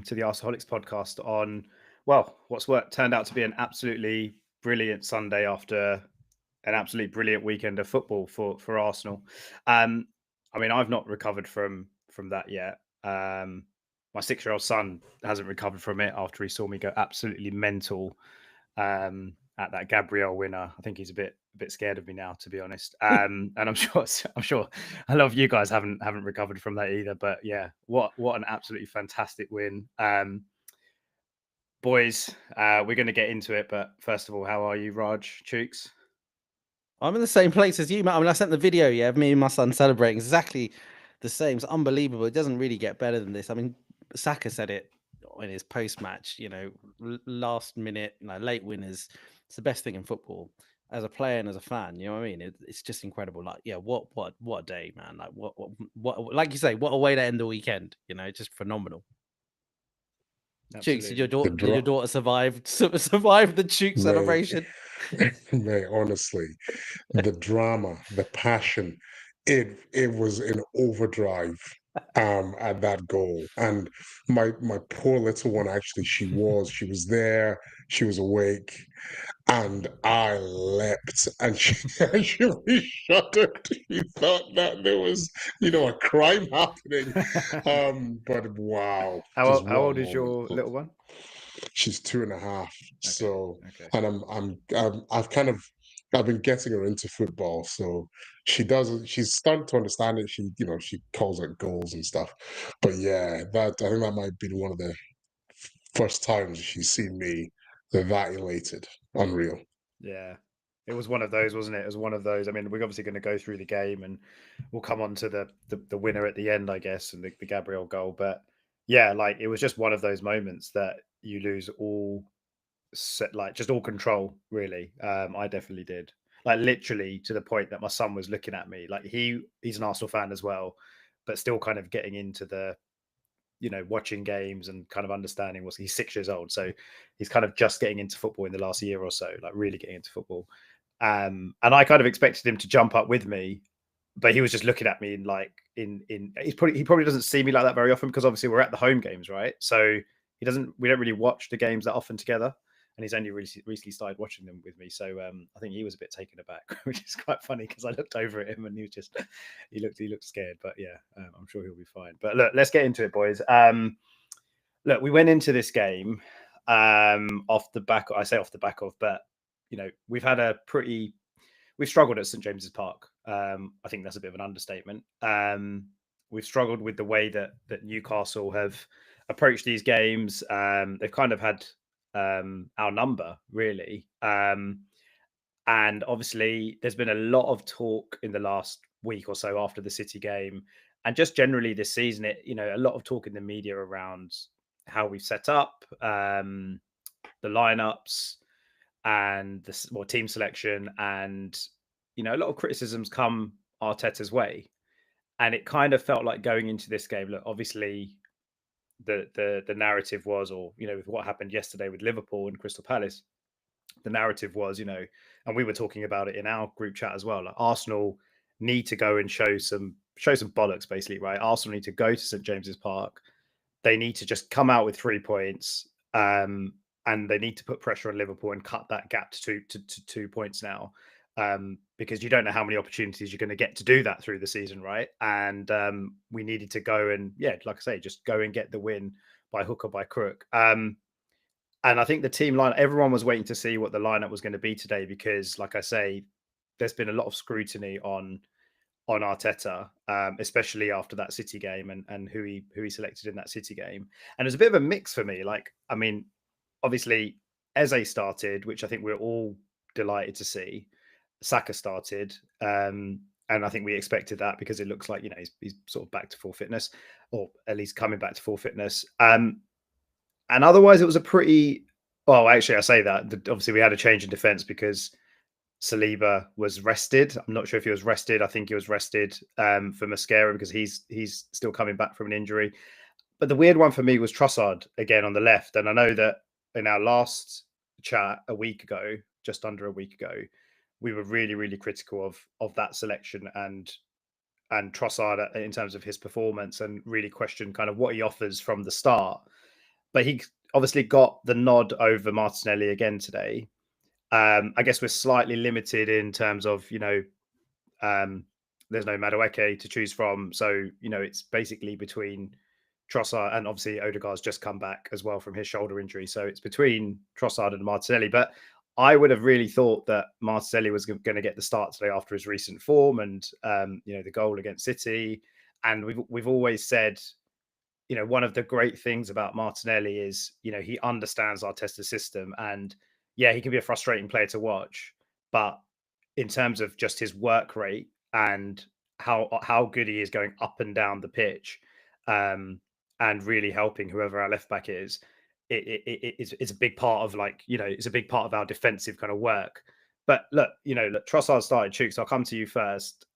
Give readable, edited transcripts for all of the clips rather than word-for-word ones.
to the Arseholics podcast on, well, what turned out to be an absolutely brilliant Sunday after an absolutely brilliant weekend of football for Arsenal. I mean, I've not recovered from that yet. My 6-year-old son hasn't recovered from it after he saw me go absolutely mental at that Gabriel winner. I think he's a bit scared of me now, to be honest. And I'm sure a lot of you guys haven't recovered from that either. But yeah, what an absolutely fantastic win. Boys, we're going to get into it, but first of all, how are you, Raj, Chooks? I'm in the same place as you, Matt. I mean, I sent the video, of me and my son celebrating exactly the same. It's unbelievable. It doesn't really get better than this. I mean, Saka said it in his post-match, last minute, late winners. It's the best thing in football. As a player and as a fan, you know what I mean? It's just incredible. Like, yeah, what a day, man. Like, what, like you say, what a way to end the weekend. Just phenomenal. Chooks, Absolutely. did your daughter survive the Chooks celebration? Mate, honestly, the drama, the passion, it was in overdrive at that goal. And my poor little one, actually, she was there, she was awake, and I leapt, and she actually shuddered. She thought that there was, a crime happening. But wow, How just what a old is moment. your little one? She's 2.5. So, Okay. and I've been getting her into football. So she's starting to understand it. She calls it goals and stuff. But yeah, I think that might be one of the first times she's seen me that elated. Unreal. Yeah. It was one of those, wasn't it? It was one of those. I mean, we're obviously going to go through the game and we'll come on to the winner at the end, I guess, and the Gabriel goal. But yeah, like it was just one of those moments that you lose all just all control, really. I definitely did. Like literally to the point that my son was looking at me. Like he's an Arsenal fan as well, but still kind of getting into the watching games and kind of understanding he's 6 years old. So he's kind of just getting into football in the last year or so, like really getting into football. And I kind of expected him to jump up with me, but he was just looking at me he probably doesn't see me like that very often because obviously we're at the home games, right? So we don't really watch the games that often together. And he's only recently started watching them with me. So I think he was a bit taken aback, which is quite funny because I looked over at him and he was just he looked scared. But yeah, I'm sure he'll be fine. But look, let's get into it, boys. Look, we went into this game off the back. I say off the back of, but we've struggled at St James's Park. I think that's a bit of an understatement. We've struggled with the way that Newcastle have approached these games. They've kind of had our number, really. And obviously, there's been a lot of talk in the last week or so after the City game, and just generally this season. A lot of talk in the media around how we've set up, the lineups, and the team selection, and a lot of criticisms come Arteta's way. And it kind of felt like going into this game. Look, obviously, the narrative was, or with what happened yesterday with Liverpool and Crystal Palace, the narrative was, and we were talking about it in our group chat as well. Like Arsenal need to go and show some bollocks, basically, right? Arsenal need to go to St James's Park. They need to just come out with 3 points, and they need to put pressure on Liverpool and cut that gap to 2 points now. Because you don't know how many opportunities you're going to get to do that through the season, right? And we needed to go and, like I say, just go and get the win by hook or by crook. And I think the team line, everyone was waiting to see what the lineup was going to be today because, like I say, there's been a lot of scrutiny on Arteta, especially after that City game and who he selected in that City game. And it was a bit of a mix for me. Like, I mean, obviously, Eze started, which I think we're all delighted to see. Saka started, and I think we expected that because it looks like he's sort of back to full fitness, or at least coming back to full fitness. And otherwise, it was a pretty. Well, actually, I say that obviously we had a change in defence because Saliba was rested. I'm not sure if he was rested. I think he was rested for Mascara because he's still coming back from an injury. But the weird one for me was Trossard again on the left, and I know that in our last chat a week ago, just under a week ago, we were really, really critical of that selection and Trossard in terms of his performance and really questioned kind of what he offers from the start. but he obviously got the nod over Martinelli again today. I guess we're slightly limited in terms of, there's no Madueke to choose from. So, it's basically between Trossard, and obviously Odegaard's just come back as well from his shoulder injury. So it's between Trossard and Martinelli. But I would have really thought that Martinelli was going to get the start today after his recent form and, the goal against City. And we've always said, one of the great things about Martinelli is, he understands Arteta's system, and yeah, he can be a frustrating player to watch, but in terms of just his work rate and how good he is going up and down the pitch, and really helping whoever our left back is, it's a big part of it's a big part of our defensive kind of work. But look, Trossard started. Chooks, I'll come to you first.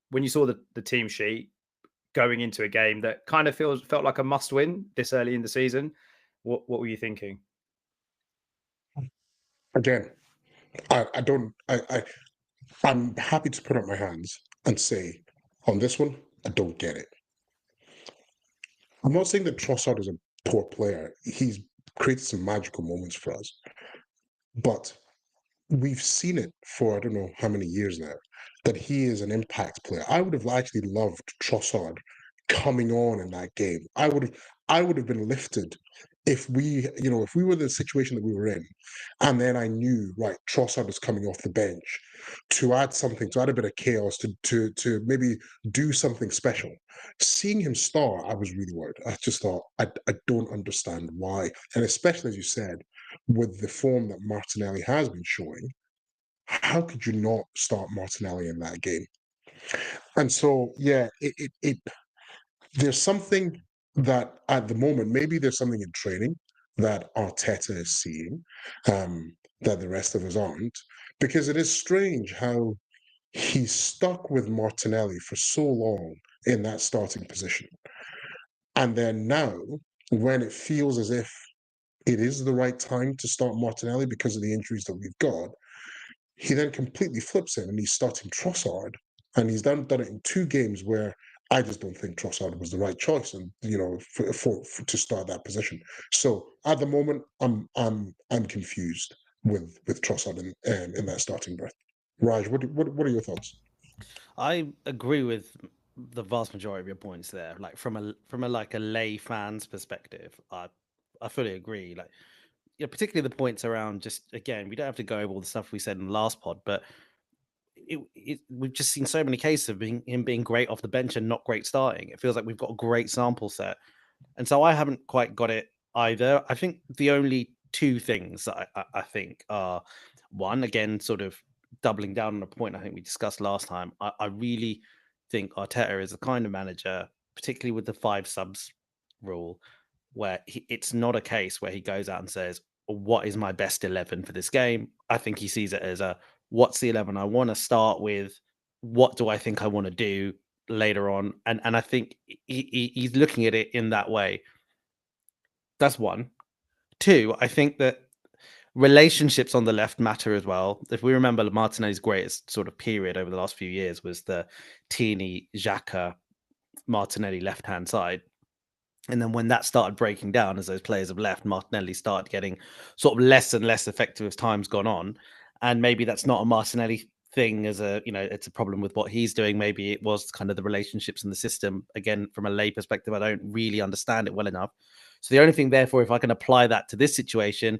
When you saw the team sheet going into a game that kind of felt like a must-win this early in the season, what were you thinking? Again, I'm happy to put up my hands and say, on this one, I don't get it. I'm not saying that Trossard is a poor player. He's created some magical moments for us. But we've seen it for I don't know how many years now, that he is an impact player. I would have actually loved Trossard coming on in that game. I would have been lifted if we were in the situation that we were in, and then I knew, right, Trossard was coming off the bench to add something, to add a bit of chaos, to maybe do something special. Seeing him start, I was really worried. I just thought, I don't understand why. And especially, as you said, with the form that Martinelli has been showing, how could you not start Martinelli in that game? And so, yeah, there's something that at the moment, maybe there's something in training that Arteta is seeing, that the rest of us aren't, because it is strange how he's stuck with Martinelli for so long in that starting position. And then now, when it feels as if it is the right time to start Martinelli because of the injuries that we've got, he then completely flips it and he's starting Trossard. And he's done it in 2 games where I just don't think Trossard was the right choice, and for to start that position. So at the moment, I'm confused with Trossard in that starting berth. Raj, what are your thoughts? I agree with the vast majority of your points there. Like from a like a lay fan's perspective, I fully agree. Like, particularly the points around, just again, we don't have to go over all the stuff we said in the last pod, but we've just seen so many cases of him being great off the bench and not great starting. It feels like we've got a great sample set, and so I haven't quite got it either. I think the only 2 things that I think are, one, again, sort of doubling down on a point I think we discussed last time. I really think Arteta is the kind of manager, particularly with the 5 subs rule, where it's not a case where he goes out and says, what is my best 11 for this game? I think he sees it as what's the 11 I want to start with? What do I think I want to do later on? And I think he's looking at it in that way. That's one. 2, I think that relationships on the left matter as well. If we remember, Martinelli's greatest sort of period over the last few years was the Tini, Xhaka, Martinelli left-hand side. And then when that started breaking down, as those players have left, Martinelli started getting sort of less and less effective as time's gone on. And maybe that's not a Martinelli thing it's a problem with what he's doing. Maybe it was kind of the relationships in the system. Again, from a lay perspective, I don't really understand it well enough. So the only thing, therefore, if I can apply that to this situation,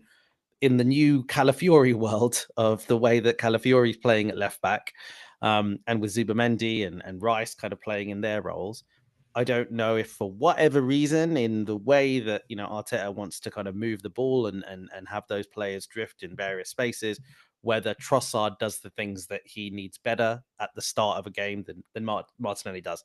in the new Calafiori world of the way that Calafiori is playing at left back, and with Zubamendi and Rice kind of playing in their roles, I don't know if for whatever reason, in the way that Arteta wants to kind of move the ball and have those players drift in various spaces, whether Trossard does the things that he needs better at the start of a game than Martinelli does.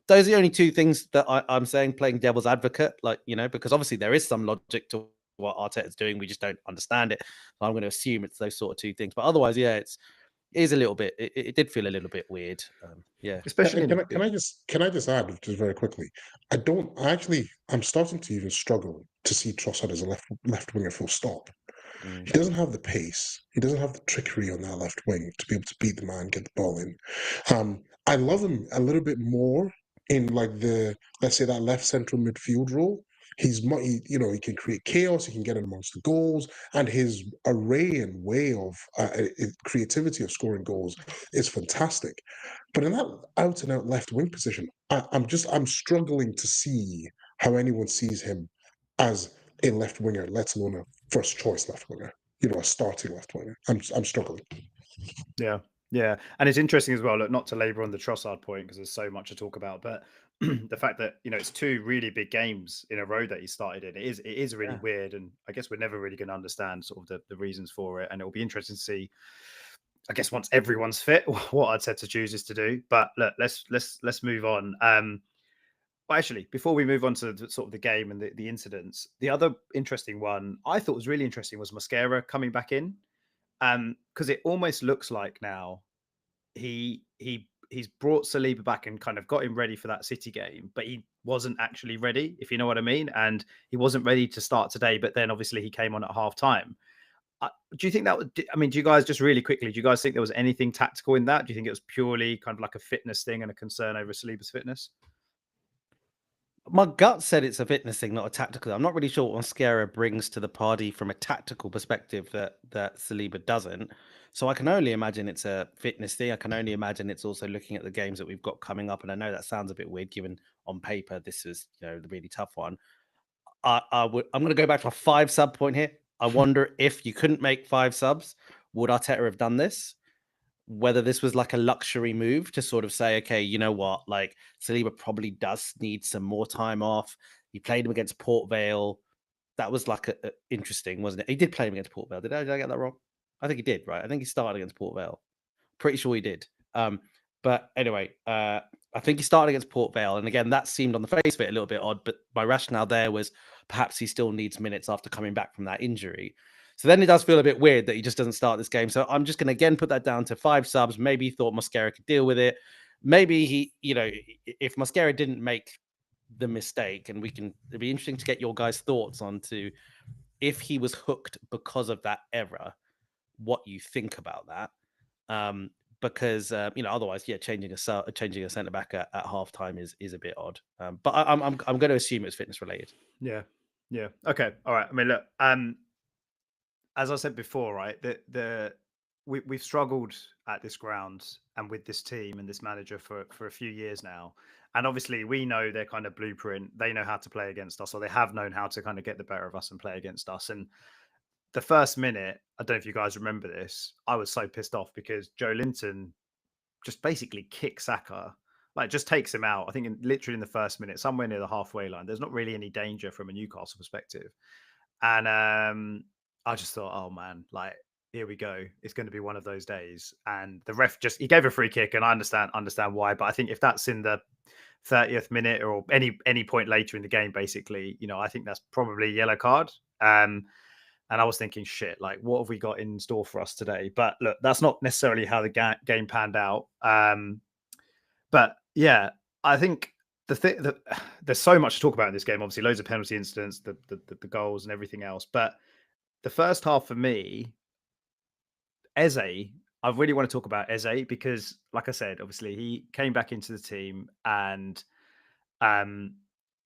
Those are the only 2 things that I'm saying, playing devil's advocate, because obviously there is some logic to what Arteta's doing. We just don't understand it. So I'm going to assume it's those sort of 2 things. But otherwise, yeah, it is a little bit. It did feel a little bit weird. Yeah. Especially, can I just add just very quickly? I'm starting to even struggle to see Trossard as a left winger full stop. He doesn't have the pace. He doesn't have the trickery on that left wing to be able to beat the man, get the ball in. I love him a little bit more in like let's say that left central midfield role, he can create chaos, he can get in amongst the goals, and his array and way of creativity of scoring goals is fantastic. But in that out and out left wing position, I'm struggling to see how anyone sees him as a left winger, let alone a first choice left winger. A starting left winger. I'm struggling. Yeah. Yeah. And it's interesting as well, look, not to labour on the Trossard point because there's so much to talk about, but the fact that, it's 2 really big games in a row that he started in, it is really weird. And I guess we're never really going to understand sort of the reasons for it. And it'll be interesting to see, I guess, once everyone's fit, what Arteta chooses to do. But look, let's move on. Well, actually, before we move on to sort of the game and the incidents, the other interesting one I thought was really interesting was Mosquera coming back in. Because it almost looks like now he's brought Saliba back and kind of got him ready for that City game, but he wasn't actually ready, if you know what I mean. And he wasn't ready to start today, but then obviously he came on at half time. Do you think that would, I mean, do you guys just really quickly, do you guys think there was anything tactical in that? Do you think it was purely kind of like a fitness thing and a concern over Saliba's fitness? My gut said it's a fitness thing, not a tactical. I'm not really sure what Mosquera brings to the party from a tactical perspective that Saliba doesn't. So I can only imagine it's a fitness thing. I can only imagine it's also looking at the games that we've got coming up. And I know that sounds a bit weird, given on paper this is the really tough one. I'm going to go back to a 5 sub point here. I wonder if you couldn't make 5 subs, would Arteta have done this? Whether this was like a luxury move to sort of say, okay, you know what, like Saliba probably does need some more time off. He played him against Port Vale. That was like a interesting, wasn't it? He did play him against Port Vale. Did I get that wrong? I think he did, right? I think he started against Port Vale. Pretty sure he did. But anyway, I think he started against Port Vale. And again, that seemed on the face of it a little bit odd, but my rationale there was perhaps he still needs minutes after coming back from that injury. So then it does feel a bit weird that he just doesn't start this game. So I'm just going to again put that down to 5 subs. Maybe he thought Mosquera could deal with it. Maybe he, if Mosquera didn't make the mistake, and it'd be interesting to get your guys' thoughts on to if he was hooked because of that error, what you think about that. Because otherwise, changing a centre back at halftime is a bit odd. But I'm going to assume it's fitness related. Yeah. Okay. All right. I mean, look. As I said before, right, we've struggled at this ground and with this team and this manager for a few years now. And obviously we know their kind of blueprint. They know how to play against us, or they have known how to kind of get the better of us and play against us. And the first minute, I don't know if you guys remember this, I was so pissed off because Joe Linton just basically kicks Saka, like just takes him out. I think literally in the first minute, somewhere near the halfway line. There's not really any danger from a Newcastle perspective. And I just thought, oh man, like here we go. It's going to be one of those days. And the ref he gave a free kick, and I understand why. But I think if that's in the 30th minute or any point later in the game, basically, I think that's probably a yellow card. And I was thinking, shit, like what have we got in store for us today? But look, that's not necessarily how the game panned out. But yeah, I think there's so much to talk about in this game. Obviously, loads of penalty incidents, the goals and everything else. But the first half for me, Eze, I really want to talk about Eze because, like I said, obviously he came back into the team and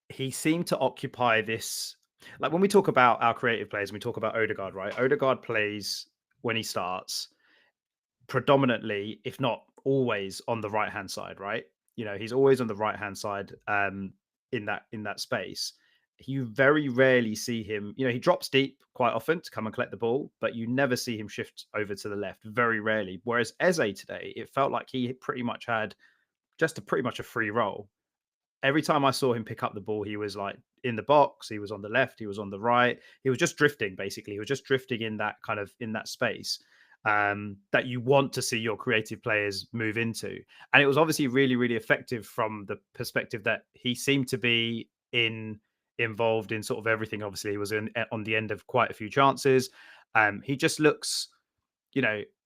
he seemed to occupy this. Like when we talk about our creative players, and we talk about Odegaard, right? Odegaard plays when he starts predominantly, if not always, on the right hand side, right? He's always on the right hand side in that space. You very rarely see him, he drops deep quite often to come and collect the ball, but you never see him shift over to the left, very rarely. Whereas Eze today, it felt like he pretty much had just pretty much a free role. Every time I saw him pick up the ball, he was like in the box, he was on the left, he was on the right, he was just drifting, basically. He was just drifting in that space that you want to see your creative players move into. And it was obviously really, really effective from the perspective that he seemed to be involved in sort of everything. Obviously, he was on the end of quite a few chances. He just looks,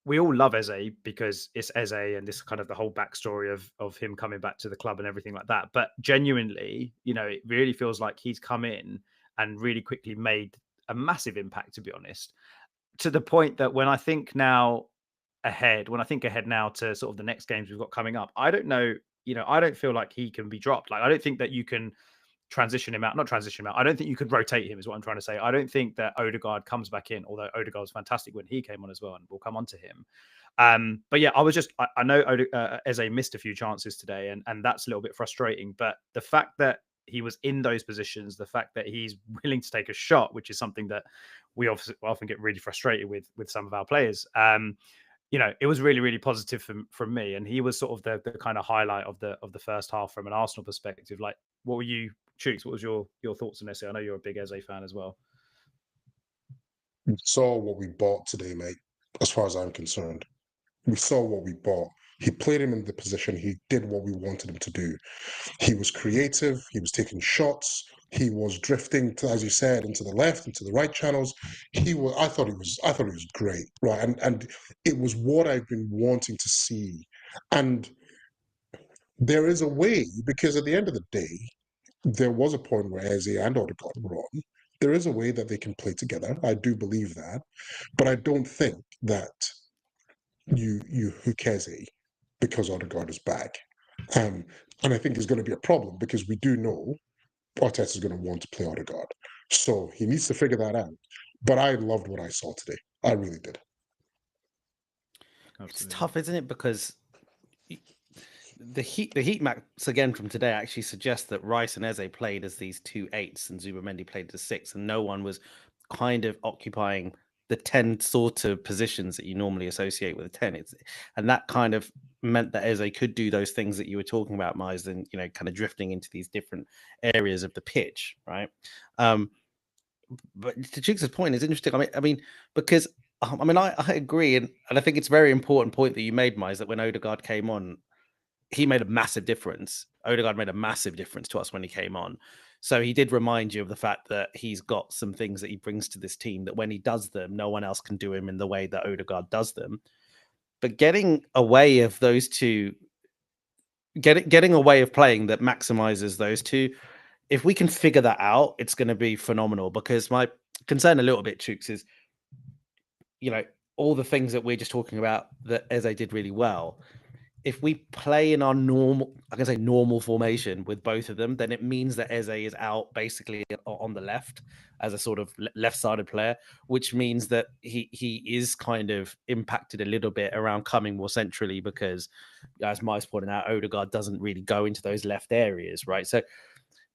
we all love Eze because it's Eze and this kind of the whole backstory of him coming back to the club and everything like that. But genuinely, it really feels like he's come in and really quickly made a massive impact, to be honest, to the point that when I think ahead now to sort of the next games we've got coming up, I don't know, I don't feel like he can be dropped. Like, I don't think that you can transition him out. Not transition him out. I don't think you could rotate him, is what I'm trying to say. I don't think that Odegaard comes back in, although Odegaard was fantastic when he came on as well, and we'll come on to him. But yeah, I know Eze missed a few chances today, and that's a little bit frustrating. But the fact that he was in those positions, the fact that he's willing to take a shot, which is something that we often get really frustrated with some of our players. It was really, really positive from me, and he was sort of the kind of highlight of the first half from an Arsenal perspective. Like, what were you, Chooks? What was your thoughts on this? I know you're a big Eze fan as well. We saw what we bought today, mate. As far as I'm concerned, we saw what we bought. He played him in the position. He did what we wanted him to do. He was creative. He was taking shots. He was drifting, as you said, into the left, into the right channels. I thought he was great, right? And it was what I've been wanting to see. And there is a way, because at the end of the day, there was a point where Eze and Odegaard were on. There is a way that they can play together. I do believe that, but I don't think that you hook Eze because Odegaard is back. And I think it's going to be a problem because we do know Arteta is going to want to play Odegaard. So he needs to figure that out. But I loved what I saw today. I really did. It's tough, isn't it? Because the heat maps again from today actually suggest that Rice and Eze played as these 2 8s and Zubamendi played as 6, and no one was kind of occupying the 10 sort of positions that you normally associate with a 10. And that kind of meant that Eze could do those things that you were talking about, Miles, and kind of drifting into these different areas of the pitch, right? But to Chooks' point is interesting. I mean, because I agree, and I think it's a very important point that you made, Miles, that when Odegaard came on, he made a massive difference. Odegaard made a massive difference to us when he came on. So he did remind you of the fact that he's got some things that he brings to this team that when he does them, no one else can do him in the way that Odegaard does them. But getting a way of those two, getting a way of playing that maximizes those two, if we can figure that out, it's going to be phenomenal. Because my concern a little bit, Chooks, is, all the things that we're just talking about that Eze did really well. If we play in our normal formation with both of them, then it means that Eze is out basically on the left as a sort of left-sided player, which means that he is kind of impacted a little bit around coming more centrally because, as Mike's pointed out, Odegaard doesn't really go into those left areas, right?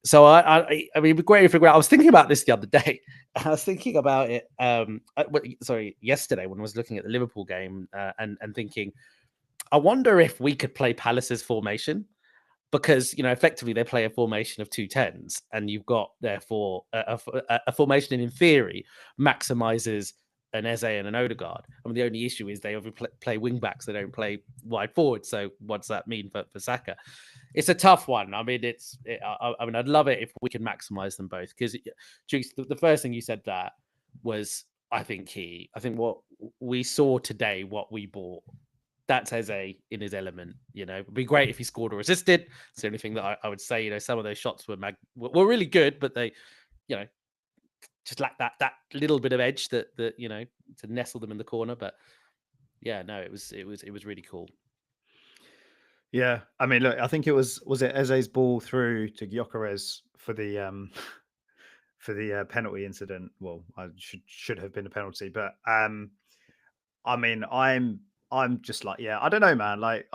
So I mean, it'd be great to figure out. I was thinking about this the other day. I was thinking about it. Yesterday when I was looking at the Liverpool game and thinking, I wonder if we could play Palace's formation, because effectively they play a formation of 2 10s, and you've got therefore a formation in theory maximizes an Eze and an Odegaard. I mean, the only issue is they play wing backs; they don't play wide forward. So what's that mean for Saka? It's a tough one. I mean, I'd love it if we could maximize them both. Because the first thing you said that was, I think what we saw today, what we bought. That's Eze in his element. It'd be great if he scored or assisted. It's the only thing that I would say. Some of those shots were really good, but they, just lack that little bit of edge that to nestle them in the corner. But yeah, no, it was really cool. Yeah, I mean, look, I think it was it Eze's ball through to Gyokeres for the penalty incident. Well, I should have been a penalty, but I mean, I'm just like, yeah, I don't know, man. Like,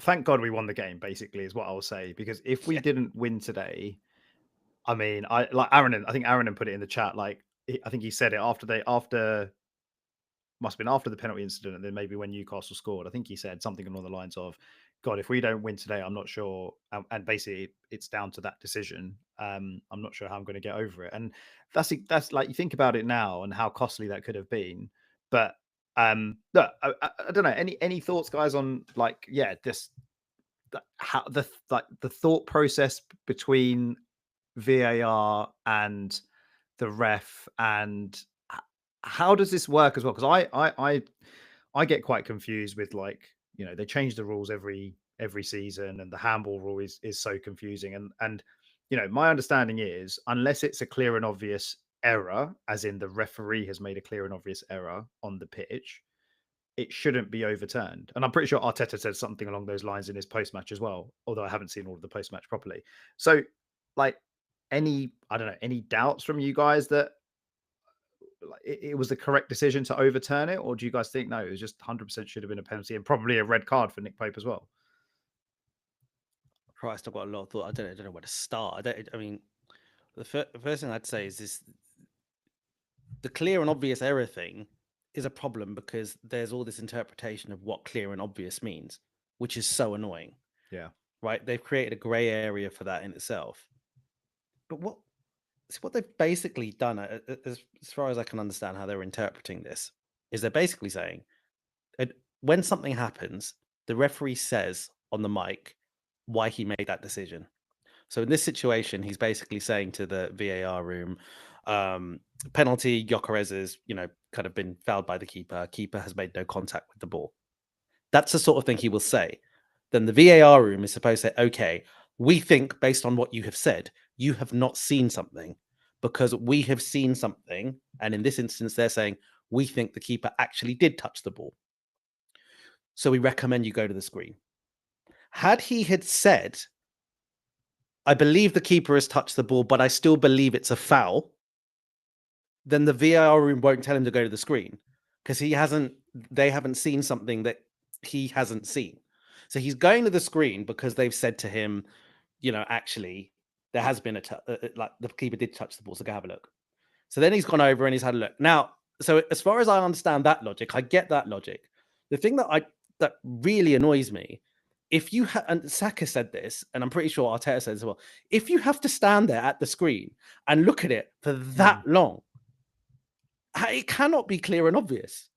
thank God we won the game, basically, is what I'll say. Because if we didn't win today, I mean, I think Aaron put it in the chat. Like, I think he said it must have been after the penalty incident, and then maybe when Newcastle scored. I think he said something along the lines of, God, if we don't win today, I'm not sure. And basically, it's down to that decision. I'm not sure how I'm going to get over it. And that's like, you think about it now and how costly that could have been. But look, I don't know. Any thoughts, guys, on like, how the thought process between VAR and the ref, and how does this work as well? Because I get quite confused with, like, they change the rules every season, and the handball rule is so confusing. And my understanding is, unless it's a clear and obvious error, as in the referee has made a clear and obvious error on the pitch, it shouldn't be overturned. And I'm pretty sure Arteta said something along those lines in his post-match as well, although I haven't seen all of the post-match properly. So, like, any doubts from you guys that it was the correct decision to overturn it, or do you guys think no, it was just 100% should have been a penalty and probably a red card for Nick Pope as well? Christ, I've got a lot of thought. I don't know where to start. I mean, the first thing I'd say is this: the clear and obvious error thing is a problem because there's all this interpretation of what clear and obvious means, which is so annoying. Yeah. Right? They've created a grey area for that in itself. But what they've basically done, as far as I can understand how they're interpreting this, is they're basically saying when something happens, the referee says on the mic why he made that decision. So in this situation, he's basically saying to the VAR room, penalty, Gyokeres is, kind of been fouled by the keeper. Keeper has made no contact with the ball. That's the sort of thing he will say. Then the VAR room is supposed to say, okay, we think based on what you have said, you have not seen something because we have seen something. And in this instance, they're saying, we think the keeper actually did touch the ball. So we recommend you go to the screen. Had he had said, I believe the keeper has touched the ball, but I still believe it's a foul, then the VAR room won't tell him to go to the screen because they haven't seen something that he hasn't seen. So he's going to the screen because they've said to him, actually, there has been like the keeper did touch the ball, so go have a look. So then he's gone over and he's had a look. Now, so as far as I understand that logic, I get that logic. The thing that really annoys me, and Saka said this, and I'm pretty sure Arteta said as well, if you have to stand there at the screen and look at it for that long, it cannot be clear and obvious.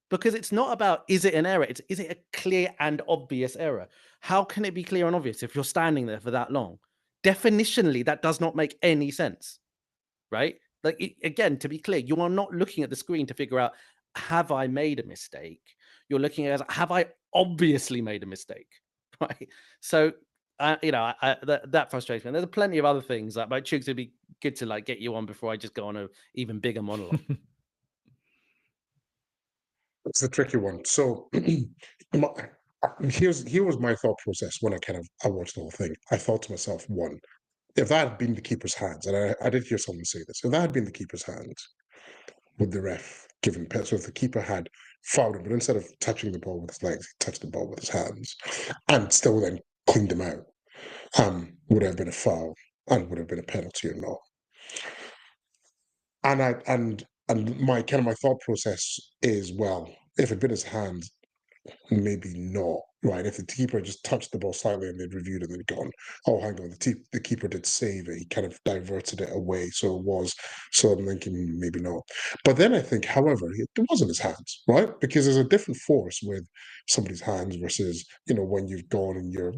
Because it's not about, is it an error? Is it a clear and obvious error? How can it be clear and obvious if you're standing there for that long? Definitionally, that does not make any sense, right? Like, again, to be clear, you are not looking at the screen to figure out, have I made a mistake? You're looking at, have I obviously made a mistake, right? So, that frustrates me. And there's plenty of other things. Like, my Chugs, it'd be good to get you on before I just go on a even bigger monologue. It's a tricky one. So here was my thought process when I watched the whole thing. I thought to myself, one, if that had been the keeper's hands, and I did hear someone say this, if that had been the keeper's hands, would the ref given pen? So if the keeper had fouled him, but instead of touching the ball with his legs, he touched the ball with his hands, and still then cleaned him out, would it have been a foul and would it have been a penalty or not? And my thought process is, well, if it'd been his hand, maybe not, right? If the keeper just touched the ball slightly and they'd reviewed it and they'd gone, oh, hang on, the keeper did save it. He kind of diverted it away. So I'm thinking maybe not. But then I think, however, it wasn't his hands, right? Because there's a different force with somebody's hands versus, when you've gone and you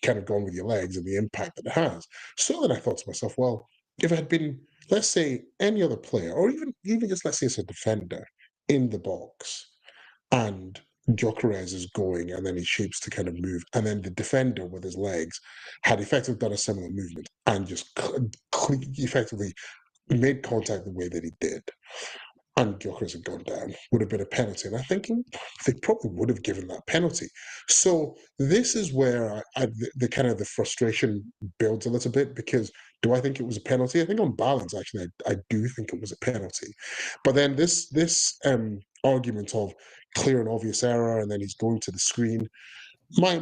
kind of gone with your legs and the impact that it has. So then I thought to myself, well, if it had been, let's say, any other player, or even just, let's say it's a defender in the box, and Gyokeres is going, and then he shapes to kind of move, and then the defender with his legs had effectively done a similar movement and just effectively made contact the way that he did, and Gyokeres had gone down, would have been a penalty. And I'm thinking they probably would have given that penalty. So this is where the kind of the frustration builds a little bit, because do I think it was a penalty? I think on balance, actually, I do think it was a penalty. But then this argument of clear and obvious error, and then he's going to the screen. My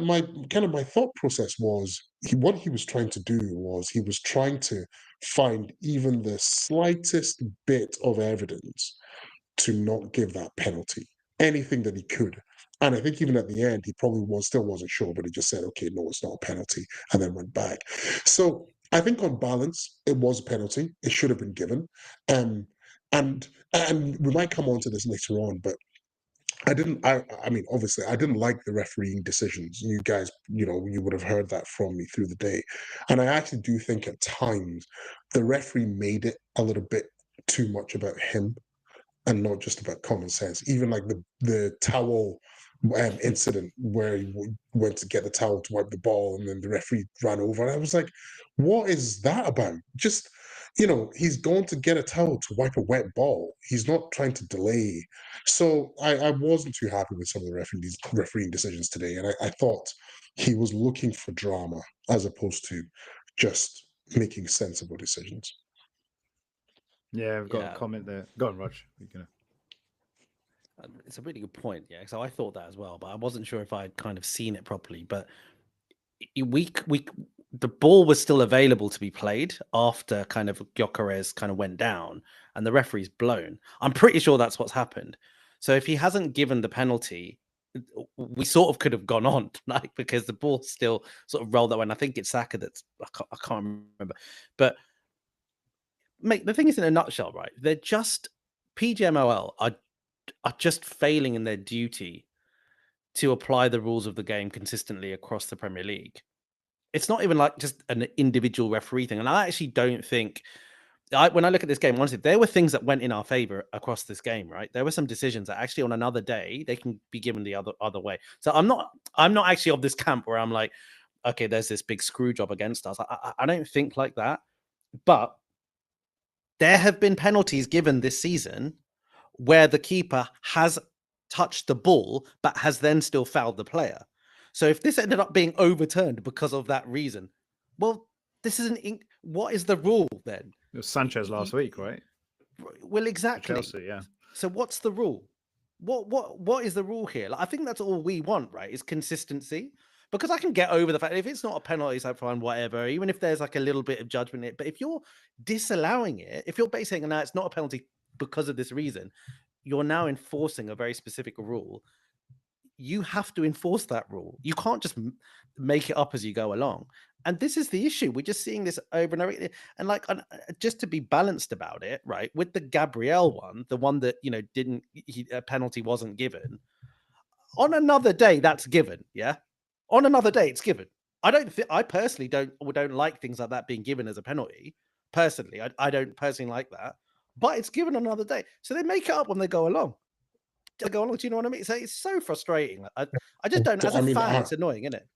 thought process was what he was trying to do was he was trying to find even the slightest bit of evidence to not give that penalty, anything that he could. And I think even at the end, he probably still wasn't sure, but he just said, okay, no, it's not a penalty, and then went back. So I think on balance, it was a penalty. It should have been given. And we might come on to this later on, but I mean, obviously, I didn't like the refereeing decisions. You guys, you would have heard that from me through the day. And I actually do think at times the referee made it a little bit too much about him and not just about common sense. Even like the towel incident where he went to get the towel to wipe the ball and then the referee ran over. And I was like, what is that about? Just, he's going to get a towel to wipe a wet ball. He's not trying to delay. So I wasn't too happy with some of the refereeing decisions today. And I thought he was looking for drama as opposed to just making sensible decisions. Yeah, we've got a comment there. Go on, Rog. It's a really good point. Yeah, so I thought that as well, but I wasn't sure if I'd kind of seen it properly. But the ball was still available to be played after kind of Gyokeres kind of went down and the referee's blown. I'm pretty sure that's what's happened. So if he hasn't given the penalty, we sort of could have gone on, like, because the ball still sort of rolled that way. And I think it's Saka I can't remember. But mate, the thing is, in a nutshell, right? They're just PGMOL are just failing in their duty to apply the rules of the game consistently across the Premier League. It's not even like just an individual referee thing. And I actually don't think, when I look at this game, honestly, there were things that went in our favor across this game, right? There were some decisions that actually on another day, they can be given the other way. So I'm not actually of this camp where I'm like, okay, there's this big screw job against us. I don't think like that. But there have been penalties given this season where the keeper has touched the ball, but has then still fouled the player. So if this ended up being overturned because of that reason, well, this isn't. What is the rule then? It was Sanchez last week, right? Well, exactly. Chelsea, yeah. So what's the rule? What is the rule here? Like, I think that's all we want, right? Is consistency. Because I can get over the fact if it's not a penalty, it's like fine, whatever. Even if there's like a little bit of judgment in it, but if you're disallowing it, if you're basically saying, no, it's not a penalty because of this reason, you're now enforcing a very specific rule. You have to enforce that rule. You can't just make it up as you go along. And this is the issue. We're just seeing this over and over. And like, just to be balanced about it, right? With the Gabriel one, the one that, a penalty wasn't given. On another day, that's given. Yeah. On another day, it's given. I personally don't like things like that being given as a penalty. Personally, I don't personally like that. But it's given another day. So they make it up when they go along. Do you know what I mean? So it's so frustrating. I just don't. As a fan, it's annoying, isn't it?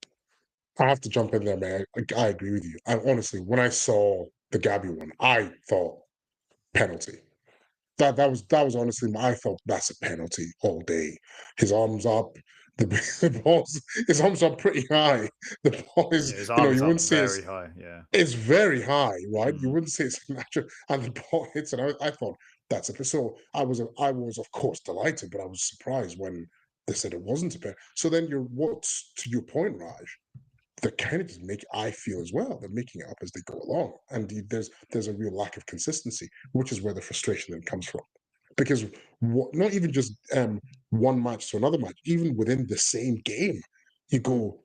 I have to jump in there, man. I agree with you. Honestly, when I saw the Gabby one, I thought penalty. That was honestly, I thought that's a penalty all day. His arms up, the ball's, his arms are pretty high. The ball is, his arms you wouldn't say very high. Yeah, it's very high, right? Mm. You wouldn't say it's natural, and the ball hits it. I thought that's it. So I was of course delighted, but I was surprised when they said it wasn't a penalty. So then what's to your point, Raj? They're kind of just I feel as well, they're making it up as they go along. And there's a real lack of consistency, which is where the frustration then comes from. Because not even just one match to another match, even within the same game, you go,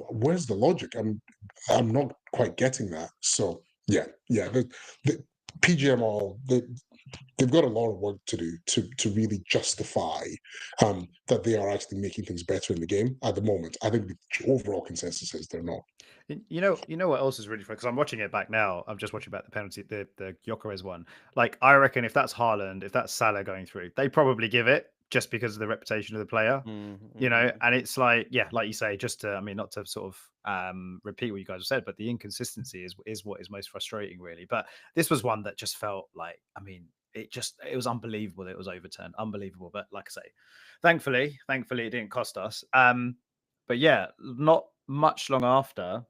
where's the logic? I'm not quite getting that. So yeah, the PGMOL, they've got a lot of work to do to really justify that they are actually making things better in the game at the moment. I think the overall consensus is they're not. You know what else is really funny? Because I'm watching it back now. I'm just watching back the penalty, the Gyokeres one. Like, I reckon if that's Haaland, if that's Salah going through, they probably give it just because of the reputation of the player. And it's like, yeah, like you say, just to, not to sort of repeat what you guys have said, but the inconsistency is what is most frustrating, really. But this was one that just felt like, it was unbelievable that it was overturned. Unbelievable. But like I say, thankfully it didn't cost us. But yeah, not much long after,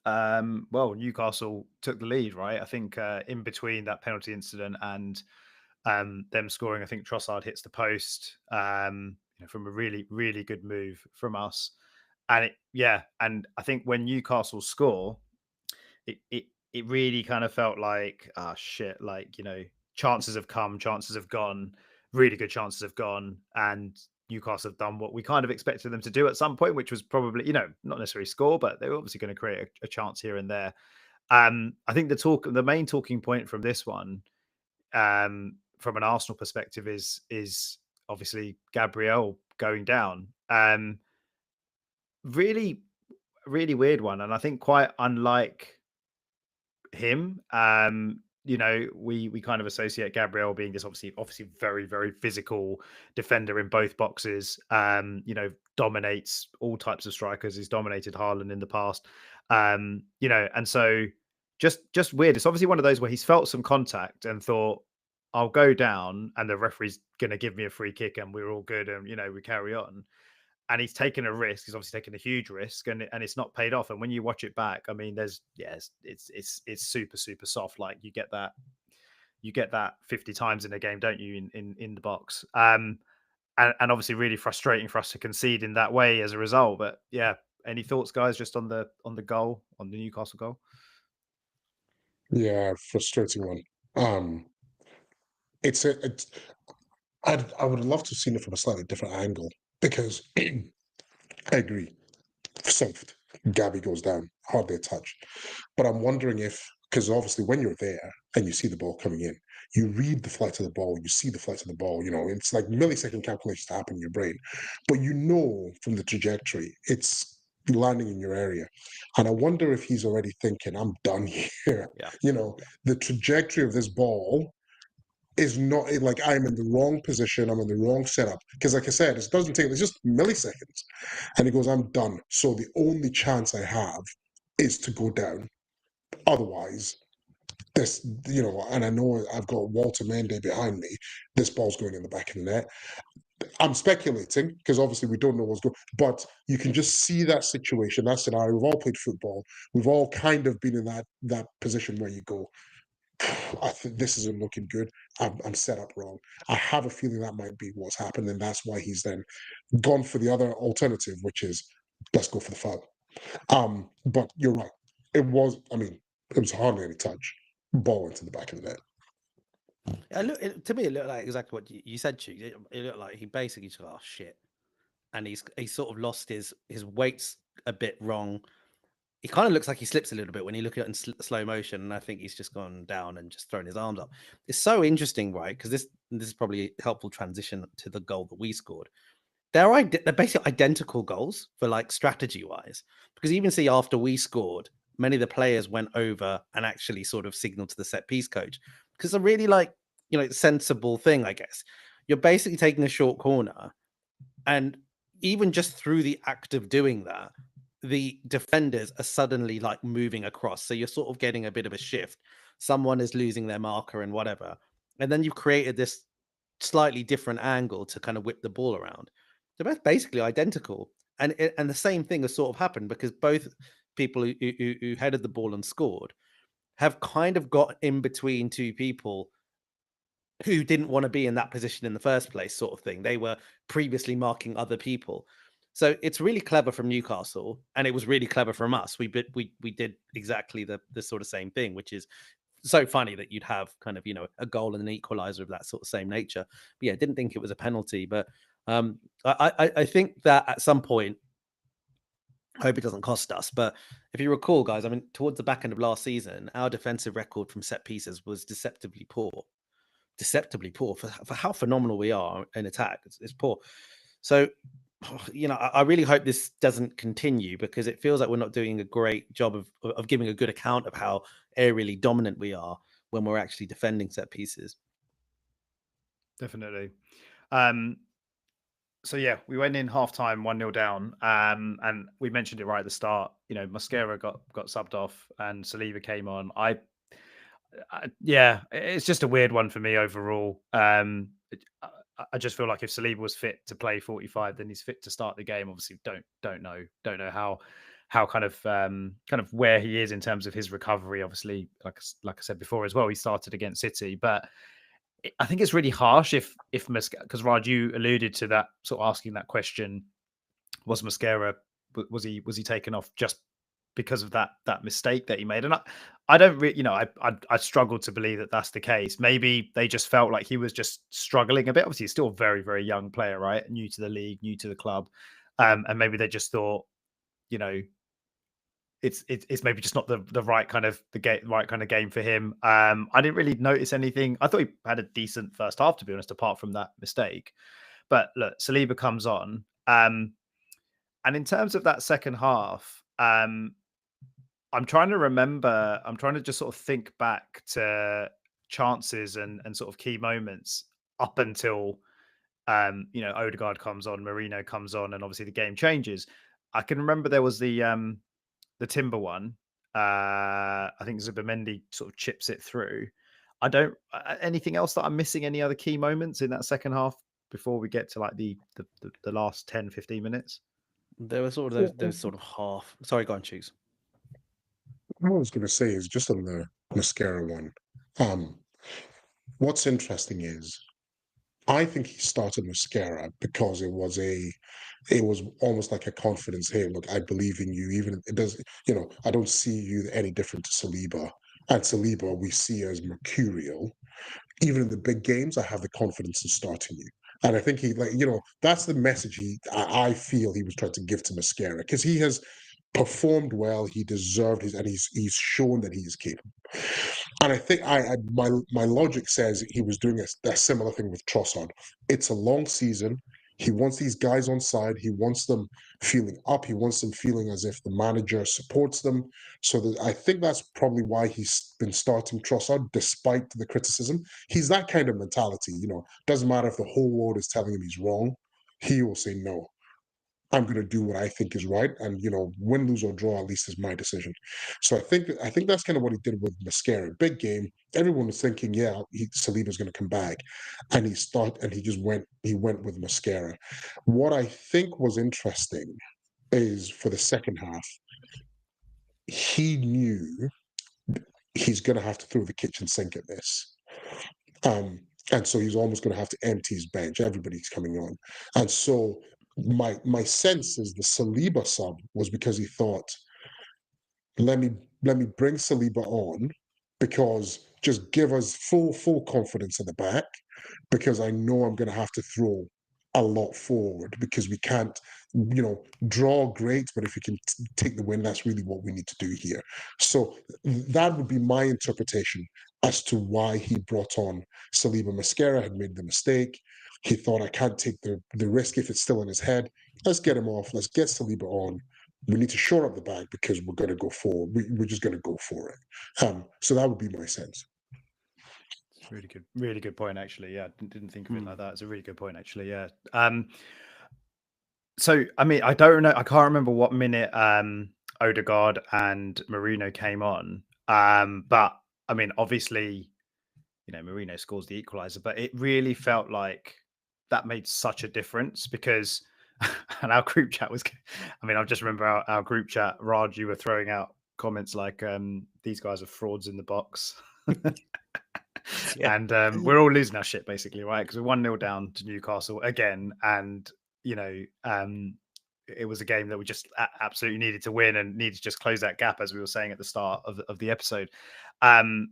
Newcastle took the lead, right? I think in between that penalty incident and them scoring, I think Trossard hits the post from a really, really good move from us. And and I think when Newcastle score, it really kind of felt like, chances have come, chances have gone, really good chances have gone, and Newcastle have done what we kind of expected them to do at some point, which was probably, not necessarily score, but they were obviously going to create a chance here and there. I think the main talking point from this one, from an Arsenal perspective, is obviously Gabriel going down. Really, really weird one, and I think quite unlike him. We kind of associate Gabriel being this obviously very, very physical defender in both boxes. Dominates all types of strikers. He's dominated Haaland in the past. And so just weird. It's obviously one of those where he's felt some contact and thought, I'll go down and the referee's going to give me a free kick and we're all good and, we carry on. And he's taken a risk. He's obviously taken a huge risk and it's not paid off. And when you watch it back, I mean, it's super, super soft. Like you get that 50 times in a game, don't you, in the box? And obviously really frustrating for us to concede in that way as a result. But yeah, any thoughts, guys, just on the goal, on the Newcastle goal? Yeah, frustrating one. I would love to have seen it from a slightly different angle because I agree. Soft. Gabby goes down, hardly a touch. But I'm wondering if, because obviously when you're there and you see the ball coming in, you read the flight of the ball, you see the flight of the ball, it's like millisecond calculations to happen in your brain. But from the trajectory, it's landing in your area. And I wonder if he's already thinking, I'm done here. Yeah. The trajectory of this ball is not like I'm in the wrong position, I'm in the wrong setup. Because like I said, it's just milliseconds. And he goes, I'm done. So the only chance I have is to go down. Otherwise, this, and I know I've got Walter Mendy behind me, this ball's going in the back of the net. I'm speculating because obviously we don't know what's going, but you can just see that situation, that scenario. We've all played football. We've all kind of been in that position where you go, I think this isn't looking good. I'm set up wrong. I have a feeling that might be what's happened, and that's why he's then gone for the other alternative, which is let's go for the foul. But you're right. It was hardly any touch. Ball into the back of the net. To me, it looked like exactly what you said, Cheeks. It looked like he basically just, oh shit, and he's sort of lost his weight's a bit wrong. He kind of looks like he slips a little bit when you look at it in slow motion, and I think he's just gone down and just thrown his arms up. It's so interesting, right? Because this is probably a helpful transition to the goal that we scored. They're basically identical goals for like strategy wise, because you even see after we scored, many of the players went over and actually sort of signaled to the set piece coach, because a really sensible thing, I guess. You're basically taking a short corner, and even just through the act of doing that, the defenders are suddenly like moving across. So you're sort of getting a bit of a shift. Someone is losing their marker and whatever. And then you've created this slightly different angle to kind of whip the ball around. They're both basically identical. And the same thing has sort of happened because both people who headed the ball and scored have kind of got in between two people who didn't want to be in that position in the first place, sort of thing. They were previously marking other people. So it's really clever from Newcastle, and it was really clever from us. We did exactly the sort of same thing, which is so funny that you'd have kind of, a goal and an equalizer of that sort of same nature. But yeah, didn't think it was a penalty. But I think that at some point, I hope it doesn't cost us. But if you recall, guys, I mean, towards the back end of last season, our defensive record from set pieces was deceptively poor for how phenomenal we are in attack. It's poor. So, I really hope this doesn't continue, because it feels like we're not doing a great job of giving a good account of how aerially dominant we are when we're actually defending set pieces. Definitely. So yeah, we went in halftime 1-0 down, and we mentioned it right at the start. Mosquera got subbed off, and Saliba came on. Yeah, it's just a weird one for me overall. I just feel like if Saliba was fit to play 45, then he's fit to start the game. Obviously, don't know how kind of where he is in terms of his recovery. Obviously, like I said before as well, he started against City, but I think it's really harsh if because Raj, you alluded to that, sort of asking that question: was Mosquera, was he taken off just because of that mistake that he made? And I don't really, I struggle to believe that that's the case. Maybe they just felt like he was just struggling a bit. Obviously, he's still a very, very young player, right? New to the league, new to the club, and maybe they just thought, it's maybe just not the right kind of right kind of game for him. I didn't really notice anything. I thought he had a decent first half, to be honest, apart from that mistake. But look, Saliba comes on, and in terms of that second half, I'm trying to remember. I'm trying to just sort of think back to chances and sort of key moments up until Odegaard comes on, Merino comes on, and obviously the game changes. I can remember there was the Timber one, I think Zubimendi sort of chips it through. I don't. Anything else that I'm missing? Any other key moments in that second half before we get to like the last 10, 15 minutes? There was sort of those sort of half. Sorry, go on, choose. What I was going to say is just on the mascara one. What's interesting is I think he started mascara because it was almost like a confidence. Hey, look, I believe in you. Even if it does, I don't see you any different to Saliba. And Saliba, we see as mercurial. Even in the big games, I have the confidence in starting you. And I think that's the message I feel he was trying to give to Mascara, because he has performed well, he deserved and he's shown that he is capable. And I think my logic says he was doing a similar thing with Trossard. It's a long season. He wants these guys on side. He wants them feeling up. He wants them feeling as if the manager supports them. So I think that's probably why he's been starting Trossard, despite the criticism. He's that kind of mentality. Doesn't matter if the whole world is telling him he's wrong. He will say no. I'm going to do what I think is right, and win, lose or draw, at least is my decision. So I think that's kind of what he did with Mascara. Big game, everyone was thinking, yeah, Saliba's going to come back, and he went with Mascara. What I think was interesting is for the second half, he knew he's going to have to throw the kitchen sink at this. And so he's almost going to have to empty his bench. Everybody's coming on. And so my sense is the Saliba sub was because he thought, let me bring Saliba on, because just give us full confidence at the back, because I know I'm going to have to throw a lot forward, because we can't, draw great, but if we can take the win, that's really what we need to do here. So that would be my interpretation as to why he brought on Saliba. Mascara had made the mistake. He thought, I can't take the risk if it's still in his head. Let's get him off. Let's get Saliba on. We need to shore up the back because we're going to go forward. We're just going to go for it. So that would be my sense. Really good point, actually. Yeah, didn't think of it like that. It's a really good point, actually. Yeah. So I mean, I don't know. I can't remember what minute Odegaard and Merino came on. But I mean, obviously, Merino scores the equalizer, but it really felt like that made such a difference, because and our group chat was, I mean, I just remember our group chat, Raj, you were throwing out comments like, these guys are frauds in the box. Yeah. And we're all losing our shit, basically, right? Because we're 1-0 down to Newcastle again. And, it was a game that we just absolutely needed to win and needed to just close that gap, as we were saying at the start of the episode. And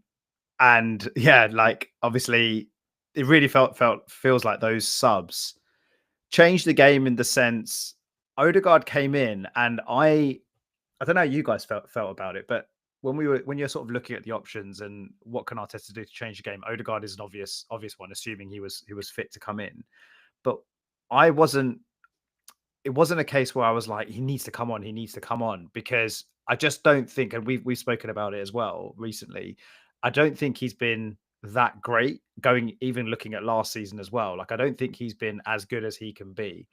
yeah, like, obviously it really feels like those subs changed the game, in the sense Odegaard came in, and I don't know how you guys felt about it, but when you're sort of looking at the options and what can Arteta do to change the game, Odegaard is an obvious one, assuming he was fit to come in. But it wasn't a case where I was like, he needs to come on, because I just don't think, and we've spoken about it as well recently, I don't think he's been that great, even looking at last season as well. Like, I don't think he's been as good as he can be.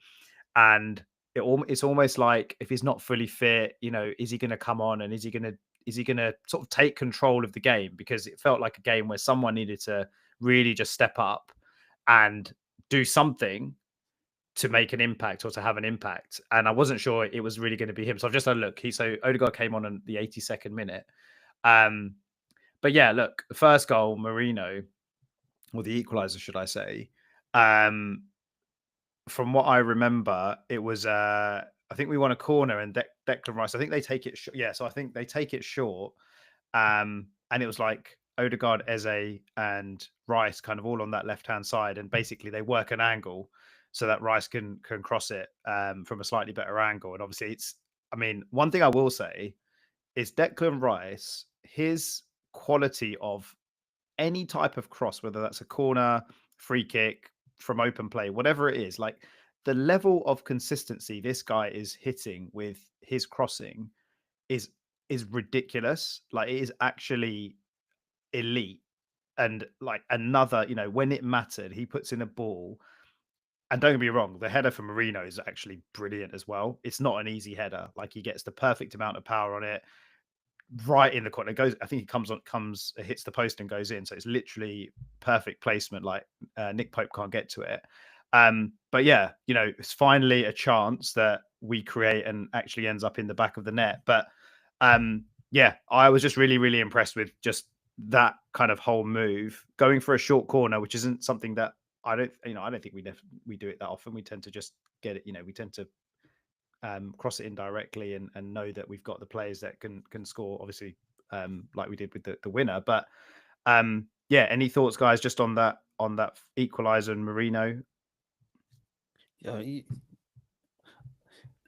And it's almost like, if he's not fully fit, is he going to come on, and is he going to sort of take control of the game? Because it felt like a game where someone needed to really just step up and do something to make an impact, or to have an impact. And I wasn't sure it was really going to be him. So I've just had a look. So Odegaard came on in the 82nd minute. But yeah, look, the first goal, Merino, or the equalizer, should I say, from what I remember, it was, I think we won a corner, and Declan Rice, I think they take it. So I think they take it short. And it was like Odegaard, Eze, and Rice kind of all on that left-hand side. And basically they work an angle so that Rice can cross it from a slightly better angle. And obviously one thing I will say is Declan Rice, his quality of any type of cross, whether that's a corner, free kick, from open play, whatever it is, like, the level of consistency this guy is hitting with his crossing is ridiculous. Like, it is actually elite. And like, another, when it mattered, he puts in a ball. And don't get me wrong, the header for Merino is actually brilliant as well. It's not an easy header. Like, he gets the perfect amount of power on it, right in the corner. It goes. I think he hits the post and goes in. So it's literally perfect placement. Like Nick Pope can't get to it. But yeah, it's finally a chance that we create and actually ends up in the back of the net. But yeah, I was just really, really impressed with just that kind of whole move, going for a short corner, which isn't something that I don't think we do it that often. We tend to just get it. We tend to cross it in directly and know that we've got the players that can score, obviously, like we did with the winner. But yeah, any thoughts, guys, just on that equaliser and Merino?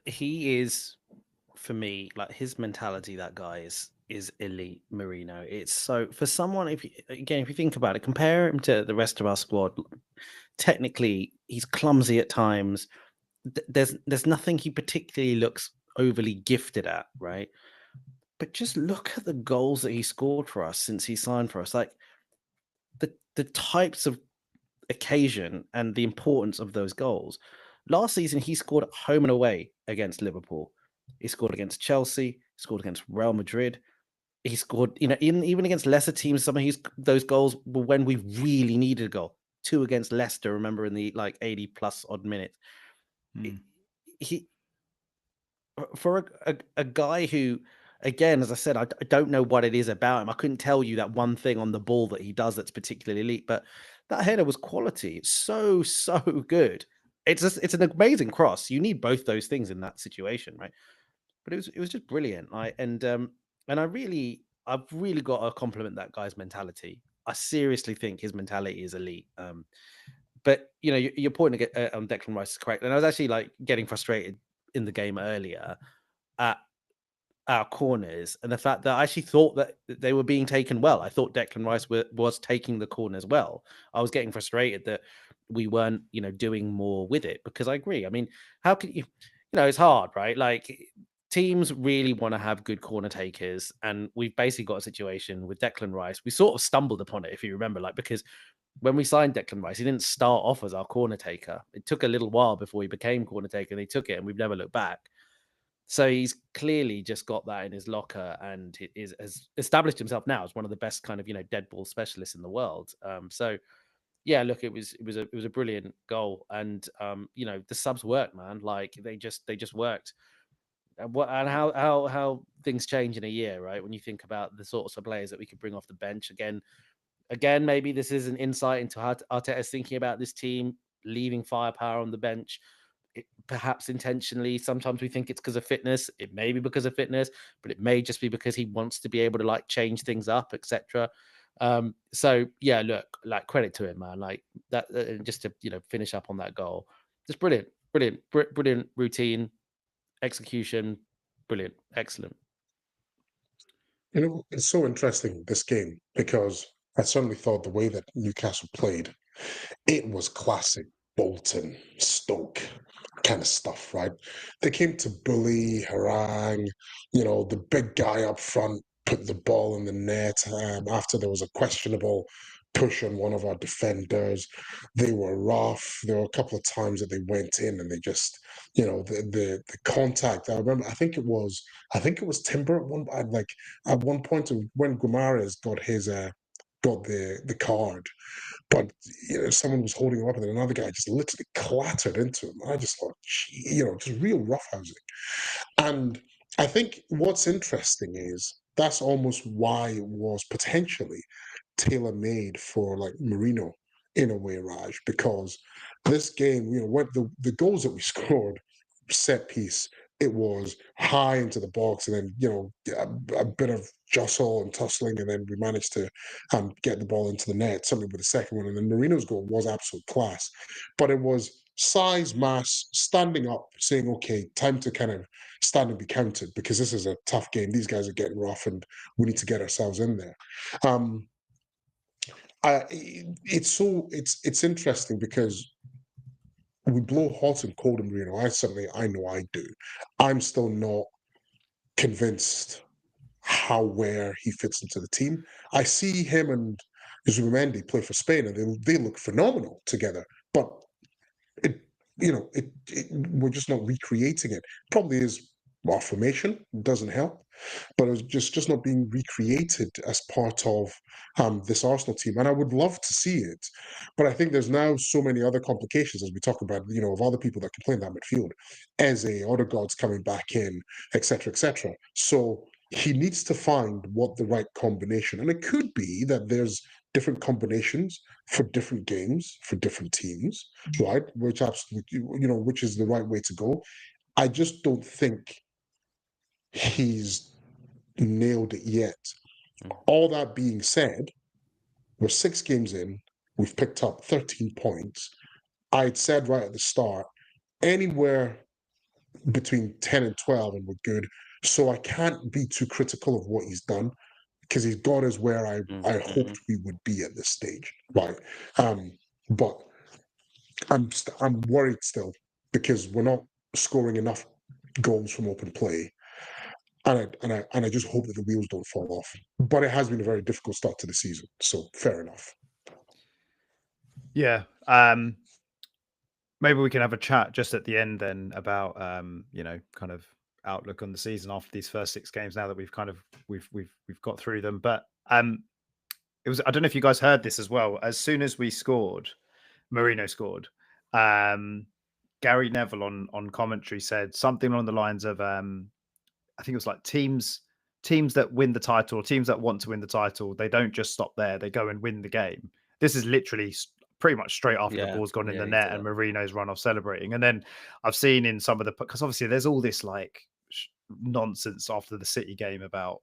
He is, for me, like, his mentality, that guy is elite. Merino. It's so, for someone, if you think about it, compare him to the rest of our squad. Technically, he's clumsy at times. There's nothing he particularly looks overly gifted at, right? But just look at the goals that he scored for us since he signed for us. Like, the types of occasion and the importance of those goals. Last season, he scored at home and away against Liverpool. He scored against Chelsea. He scored against Real Madrid. He scored, even against lesser teams. Some of those goals were when we really needed a goal. 2 against Leicester, remember, in the 80 plus odd minutes. He, for a guy who, again, as I said, I don't know what it is about him. I couldn't tell you that one thing on the ball that he does that's particularly elite, but that header was quality. It's so good. It's an amazing cross. You need both those things in that situation, right? But it was just brilliant. I've really got to compliment that guy's mentality. I seriously think his mentality is elite. But your point on Declan Rice is correct, and I was actually getting frustrated in the game earlier at our corners and the fact that I actually thought that they were being taken well. I thought Declan Rice was taking the corners well. I was getting frustrated that we weren't, doing more with it, because I agree. I mean, how can you, it's hard, right? Like, teams really want to have good corner takers, and we've basically got a situation with Declan Rice. We sort of stumbled upon it, if you remember, because when we signed Declan Rice, he didn't start off as our corner taker. It took a little while before he became corner taker, and he took it, and we've never looked back. So he's clearly just got that in his locker, and has established himself now as one of the best kind of dead ball specialists in the world. So yeah, look, it was a brilliant goal, and the subs worked, man. Like, they just worked. And how things change in a year, right? When you think about the sorts of players that we could bring off the bench again, maybe this is an insight into how Arteta's thinking about this team, leaving firepower on the bench, perhaps intentionally. Sometimes we think it's because of fitness. It may be because of fitness, but it may just be because he wants to be able to change things up, etc. So yeah, look, credit to him, man. Like that, just to finish up on that goal, just brilliant routine, execution, brilliant, excellent. It's so interesting, this game, because I certainly thought the way that Newcastle played, it was classic Bolton, Stoke kind of stuff, right? They came to bully, harangue, the big guy up front put the ball in the net after there was a questionable push on one of our defenders. They were rough. There were a couple of times that they went in and they just, the contact. I remember, I think it was Timber at one point when Guimaraes got the card, but someone was holding him up, and then another guy just literally clattered into him. I just thought, just real roughhousing. And I think what's interesting is that's almost why it was potentially tailor-made for Merino in a way, Raj, because this game, what the goals that we scored, set piece, it was high into the box, and then a bit of jostle and tussling, and then we managed to get the ball into the net. Something with the second one, and then Merino's goal was absolute class, but it was size, mass, standing up, saying, okay, time to kind of stand and be counted, because this is a tough game. These guys are getting rough, and we need to get ourselves in there. It's interesting because we blow hot and cold in Merino. I know I do. I'm still not convinced where he fits into the team. I see him and Zubimendi play for Spain, and they look phenomenal together. But we're just not recreating it. Probably is our formation doesn't help, but it was just not being recreated as part of this Arsenal team. And I would love to see it, but I think there's now so many other complications as we talk about, of other people that can play in that midfield. Eze, Odegaard's coming back in, etc., etc. So he needs to find what the right combination, and it could be that there's different combinations for different games, for different teams, right? Which absolutely, which is the right way to go. I just don't think he's nailed it yet. All that being said, we're 6 games in, we've picked up 13 points. I'd said right at the start, anywhere between 10 and 12 and we're good. So I can't be too critical of what he's done, because he's got us where I hoped we would be at this stage, right? But I'm worried still, because we're not scoring enough goals from open play, and I just hope that the wheels don't fall off. But it has been a very difficult start to the season, so fair enough. Yeah. Maybe we can have a chat just at the end then about kind of outlook on the season after these first 6 games, now that we've got through them. But it was, I don't know if you guys heard this as well. As soon as we scored, Merino scored. Gary Neville on commentary said something along the lines of I think it was like teams that win the title, teams that want to win the title, they don't just stop there, they go and win the game. This is literally pretty much straight after the ball's gone in the net and Merino's run off celebrating. And then I've seen in some of the, because obviously there's all this like nonsense after the City game about,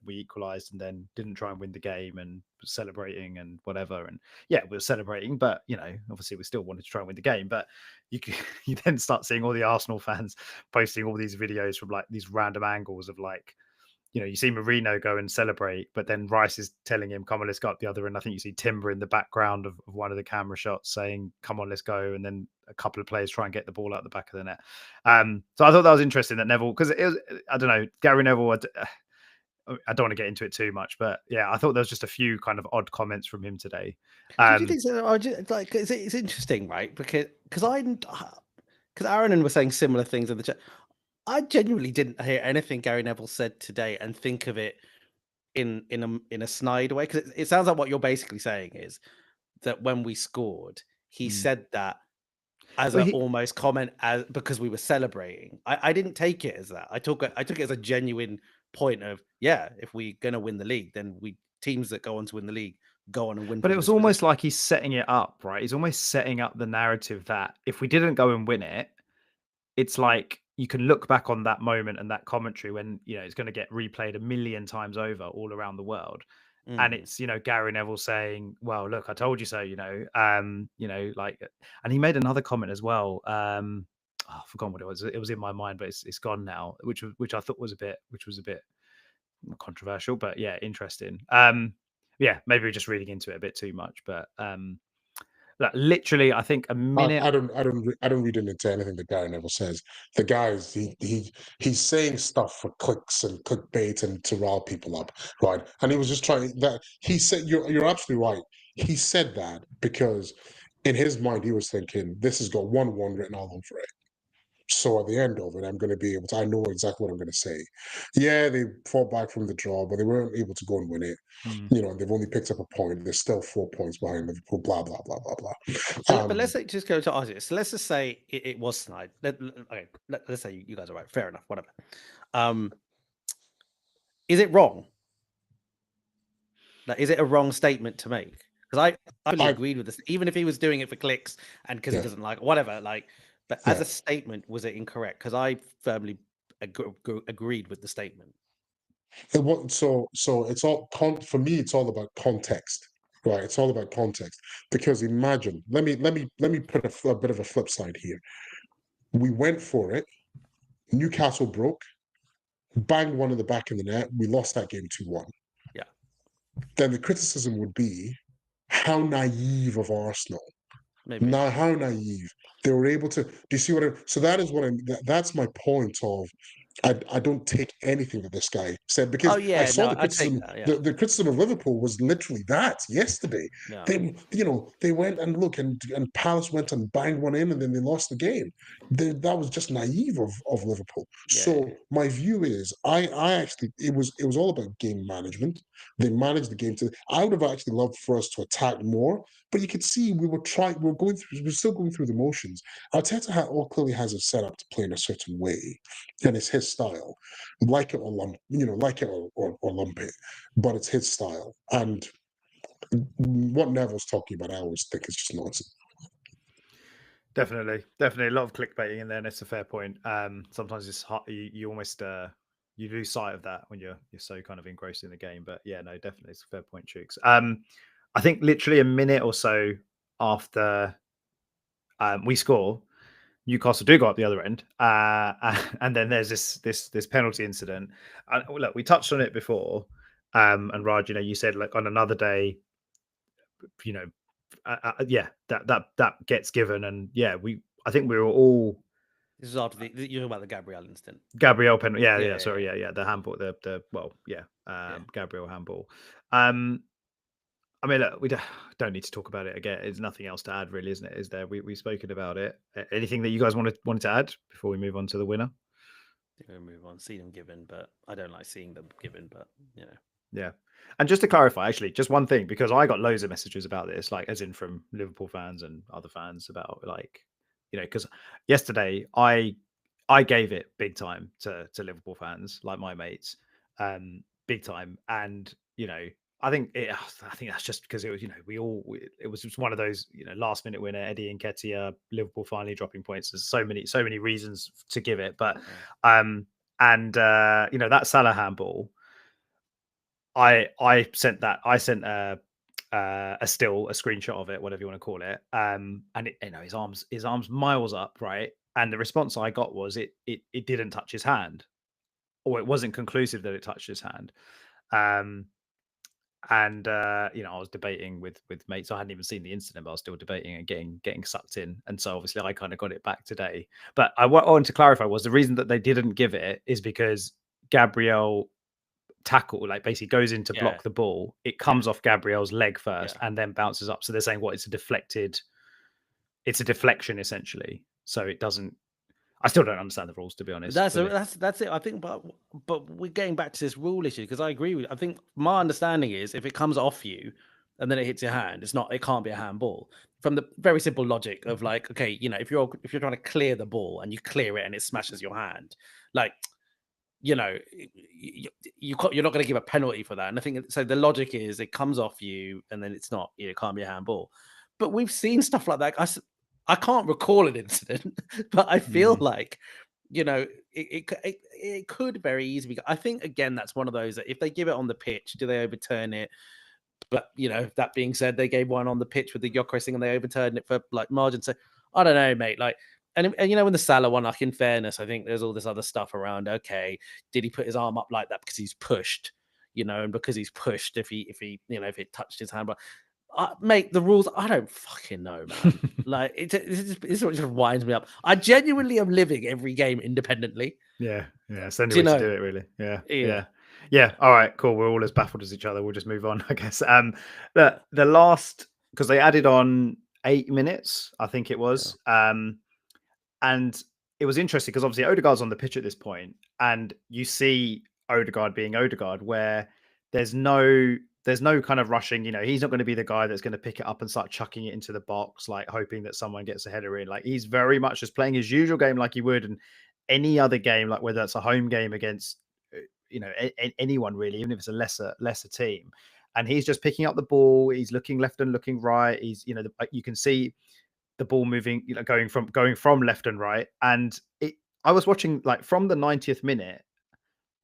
we equalized and then didn't try and win the game and celebrating and whatever. And yeah, we were celebrating, but obviously we still wanted to try and win the game. But you then start seeing all the Arsenal fans posting all these videos from like these random angles of like, you see Merino go and celebrate, but then Rice is telling him, come on, let's go up the other end. I think you see Timber in the background of one of the camera shots saying, come on, let's go. And then a couple of players try and get the ball out the back of the net. So I thought that was interesting that Neville, because it was, I don't know, Gary Neville, I don't want to get into it too much, but yeah, I thought there was just a few kind of odd comments from him today. Do you think so? It's interesting, right? Because Aaron were saying similar things in the chat. I genuinely didn't hear anything Gary Neville said today and think of it in a snide way, because it sounds like what you're basically saying is that when we scored, he said that as an almost comment because we were celebrating. I didn't take it as that. I took it as a genuine point of, if we're gonna win the league, then teams that go on to win the league go on and win. But it was almost like he's setting it up, right? He's almost setting up the narrative that if we didn't go and win it, it's like you can look back on that moment and that commentary when it's going to get replayed a million times over all around the world, and it's Gary Neville saying, "Well, look, I told you so." Like, and he made another comment as well. I've forgotten what it was. It was in my mind, but it's gone now. Which I thought was a bit controversial, but yeah, interesting. Yeah, maybe we're just reading into it a bit too much, but like literally, I think a minute. I don't read into anything that Gary Neville says. The guy's he's saying stuff for clicks and clickbait and to rile people up, right? And he was just trying that. He said, "You're absolutely right." He said that because in his mind he was thinking, "This has got 1-1 written all over it. So at the end of it, I'm going to be able to, I know exactly what I'm going to say." Yeah, they fought back from the draw, but they weren't able to go and win it. They've only picked up a point. They're still 4 points behind Liverpool, blah, blah, blah, blah, blah. But let's just go to Arseholics. So let's just say it was snide. Let's say you guys are right. Fair enough, whatever. Is it wrong? Like, is it a wrong statement to make? Because I fully agreed with this, even if he was doing it for clicks and because he doesn't like whatever, but as a statement, was it incorrect? Because I firmly agreed with the statement. So it's all for me. It's all about context, right? It's all about context, because imagine. Let me put a bit of a flip side here. We went for it. Newcastle broke, banged one in the back of the net. We lost that game 2-1. Yeah. Then the criticism would be, how naive of Arsenal. Maybe. Now, how naive they were able to. Do you see what? So that is what that's my point of. I don't take anything that this guy said, because Oh I yeah, saw no, the I take criticism. that. Yeah, The criticism of Liverpool was literally that yesterday. no, They went and look, and Palace went and banged one in, and then they lost the game. That was just naive of Liverpool. yeah, So my view is, I actually, it was all about game management. They managed the game. I would have actually loved for us to attack more, but you could see we were still going through the motions. Arteta clearly has it set up to play in a certain way, and it's his style, like it or lump it, but it's his style. And what Neville's talking about, I always think is just nonsense. Definitely a lot of clickbaiting in there, and it's a fair point. Sometimes it's hard, you almost you lose sight of that when you're so kind of engrossed in the game. But yeah, no, definitely it's a fair point, Chooks. I think literally a minute or so after we score, Newcastle do go up the other end, and then there's this penalty incident. And look, we touched on it before, and Raj, you said like on another day, yeah, that gets given, and yeah, I think we were all. This is after you're talking about the Gabriel incident. Gabriel penalty, yeah, sorry, yeah, the handball, Gabriel handball. I mean, look, we don't need to talk about it again. There's nothing else to add, really, isn't it? Is there? We've spoken about it. Anything that you guys wanted to add before we move on to the winner? We'll move on. See them given, but I don't like seeing them given. But yeah. And just to clarify, actually, just one thing, because I got loads of messages about this, like as in from Liverpool fans and other fans about like, because yesterday I gave it big time to Liverpool fans, like my mates, big time, and I think that's just because it was, it was just one of those, last minute winner, Eddie Nketiah, Liverpool finally dropping points. There's so many reasons to give it, but that Salah handball, I sent a screenshot of it, whatever you want to call it, and his arms miles up, right? And the response I got was it didn't touch his hand, or it wasn't conclusive that it touched his hand. I was debating with mates. I hadn't even seen the incident, but I was still debating and getting sucked in. And so obviously I kind of got it back today. But I wanted to clarify was the reason that they didn't give it is because Gabriel tackle, like basically goes in to block the ball. It comes off Gabriel's leg first and then bounces up. So they're saying it's a deflection essentially. So it doesn't. I still don't understand the rules, to be honest. That's it. I think, but we're getting back to this rule issue because I agree with. I think my understanding is if it comes off you and then it hits your hand, it can't be a handball. From the very simple logic of like, okay, if you're trying to clear the ball and you clear it and it smashes your hand, like, you're not going to give a penalty for that. And I think so. The logic is it comes off you and then it can't be a handball. But we've seen stuff like that. I can't recall an incident, but I feel like, it could very easily be. I think, again, that's one of those that if they give it on the pitch, do they overturn it? But, that being said, they gave one on the pitch with the Gyokeres thing and they overturned it for like margin. So I don't know, mate. Like, and in the Salah one, like in fairness, I think there's all this other stuff around. Okay, did he put his arm up like that because he's pushed? And because he's pushed, if it touched his hand, but. Mate, the rules, I don't fucking know, man. Like, it's what just winds me up. I genuinely am living every game independently. Yeah. It's the only way to do it, really. Yeah. All right, cool. We're all as baffled as each other. We'll just move on, I guess. The last, because they added on 8 minutes, I think it was. And it was interesting because obviously Odegaard's on the pitch at this point, and you see Odegaard being Odegaard, where there's no kind of rushing. He's not going to be the guy that's going to pick it up and start chucking it into the box, like hoping that someone gets a header in. Like, he's very much just playing his usual game like he would in any other game, like whether it's a home game against, anyone really, even if it's a lesser team. And he's just picking up the ball. He's looking left and looking right. He's, you can see the ball moving, going from left and right. And I was watching, like, from the 90th minute,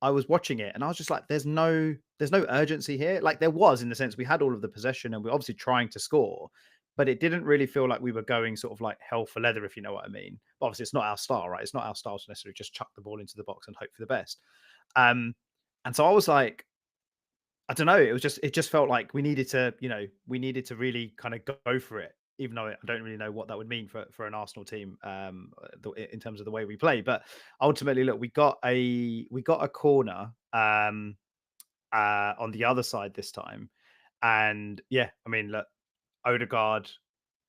I was watching it and I was just like, there's no urgency here. Like, there was, in the sense we had all of the possession and we're obviously trying to score, but it didn't really feel like we were going sort of like hell for leather, if you know what I mean. But obviously it's not our style, right? It's not our style to necessarily just chuck the ball into the box and hope for the best. And so I was like, I don't know. It just felt like we needed to really kind of go for it even though I don't really know what that would mean for an Arsenal team in terms of the way we play. But ultimately, look, we got a corner on the other side this time, and yeah, I mean, look, Odegaard,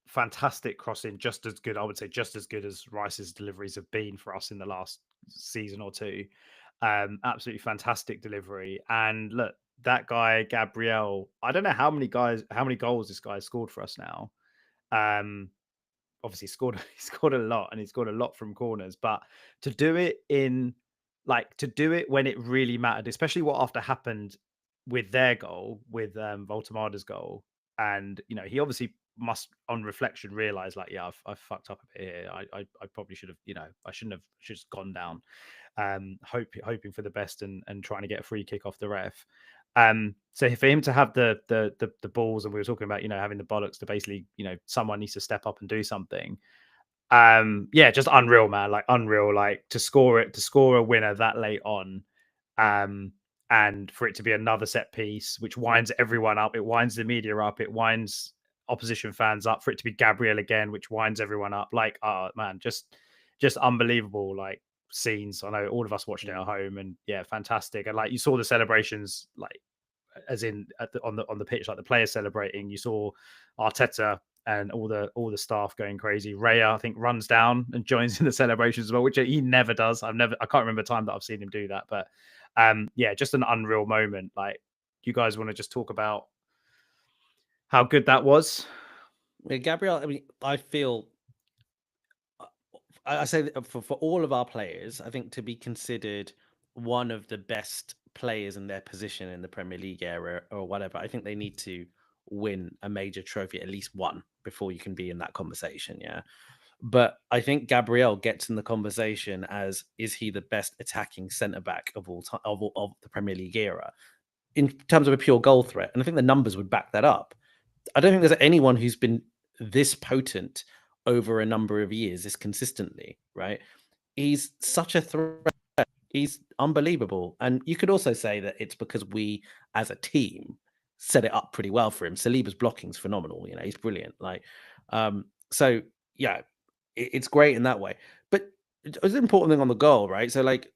fantastic crossing, just as good, I would say, just as good as Rice's deliveries have been for us in the last season or two. Absolutely fantastic delivery, and look, that guy Gabriel, I don't know how many goals this guy scored for us now. Obviously he scored a lot, and he scored a lot from corners, but to do it when it really mattered, especially what after happened with their goal, with Voltemada's goal, and he obviously must on reflection realize, like, yeah, I've fucked up a bit here. I probably should have, I shouldn't have just gone down, hoping for the best and trying to get a free kick off the ref. So for him to have the balls, and we were talking about, having the bollocks to basically, someone needs to step up and do something. Yeah, just unreal, man. Like unreal, like to score a winner that late on. And for it to be another set piece, which winds everyone up, it winds the media up, it winds opposition fans up, for it to be Gabriel again, which winds everyone up. Like, oh man, just unbelievable, like scenes. I know all of us watched it at home, and yeah, fantastic. And like you saw the celebrations, like as in on the pitch, like the players celebrating. You saw Arteta and all the staff going crazy. Raya, I think, runs down and joins in the celebrations as well, which he never does. I can't remember a time that I've seen him do that. But yeah, just an unreal moment. Like, you guys want to just talk about how good that was? Yeah, Gabriel, I mean, I feel I say that for all of our players, I think to be considered one of the best players in their position in the Premier League era or whatever, I think they need to win a major trophy, at least one, before you can be in that conversation. Yeah. But I think Gabriel gets in the conversation as, is he the best attacking centre back of all time of the Premier League era in terms of a pure goal threat? And I think the numbers would back that up. I don't think there's anyone who's been this potent over a number of years, this consistently, right? He's such a threat. He's unbelievable. And you could also say that it's because we, as a team, set it up pretty well for him. Saliba's blocking is phenomenal. He's brilliant. Like, so yeah, it's great in that way. But it's an important thing on the goal, right? So like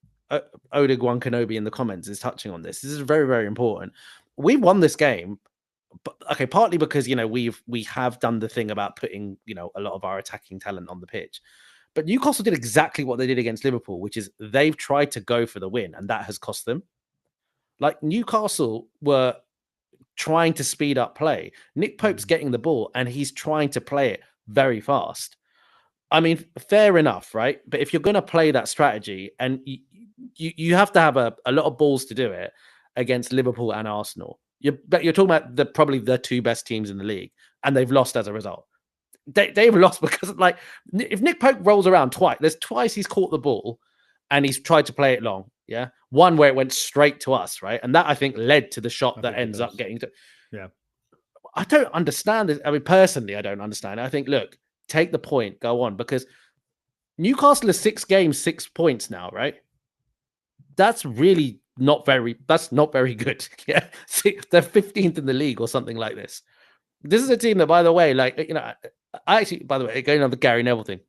Odegaard Kenobi in the comments is touching on this. This is very, very important. We won this game. But, okay, partly because we have done the thing about putting a lot of our attacking talent on the pitch, but Newcastle did exactly what they did against Liverpool, which is they've tried to go for the win, and that has cost them. Like, Newcastle were trying to speed up play. Nick Pope's getting the ball, and he's trying to play it very fast. I mean, fair enough, right? But if you're going to play that strategy, and you have to have a lot of balls to do it against Liverpool and Arsenal. You're talking about probably the two best teams in the league, and they've lost as a result. They've lost because, like, if Nick Pope rolls around there's twice he's caught the ball and he's tried to play it long. Yeah. One where it went straight to us, right? And that, I think, led to the shot that ends up getting to. Yeah. I don't understand it. I mean, personally, I don't understand it. I think, look, take the point, go on, because Newcastle is 6 games, 6 points now, right? That's really not very good. Yeah. They're 15th in the league or something like this. This is a team that, by the way, like, I actually, by the way, going on the Gary Neville thing,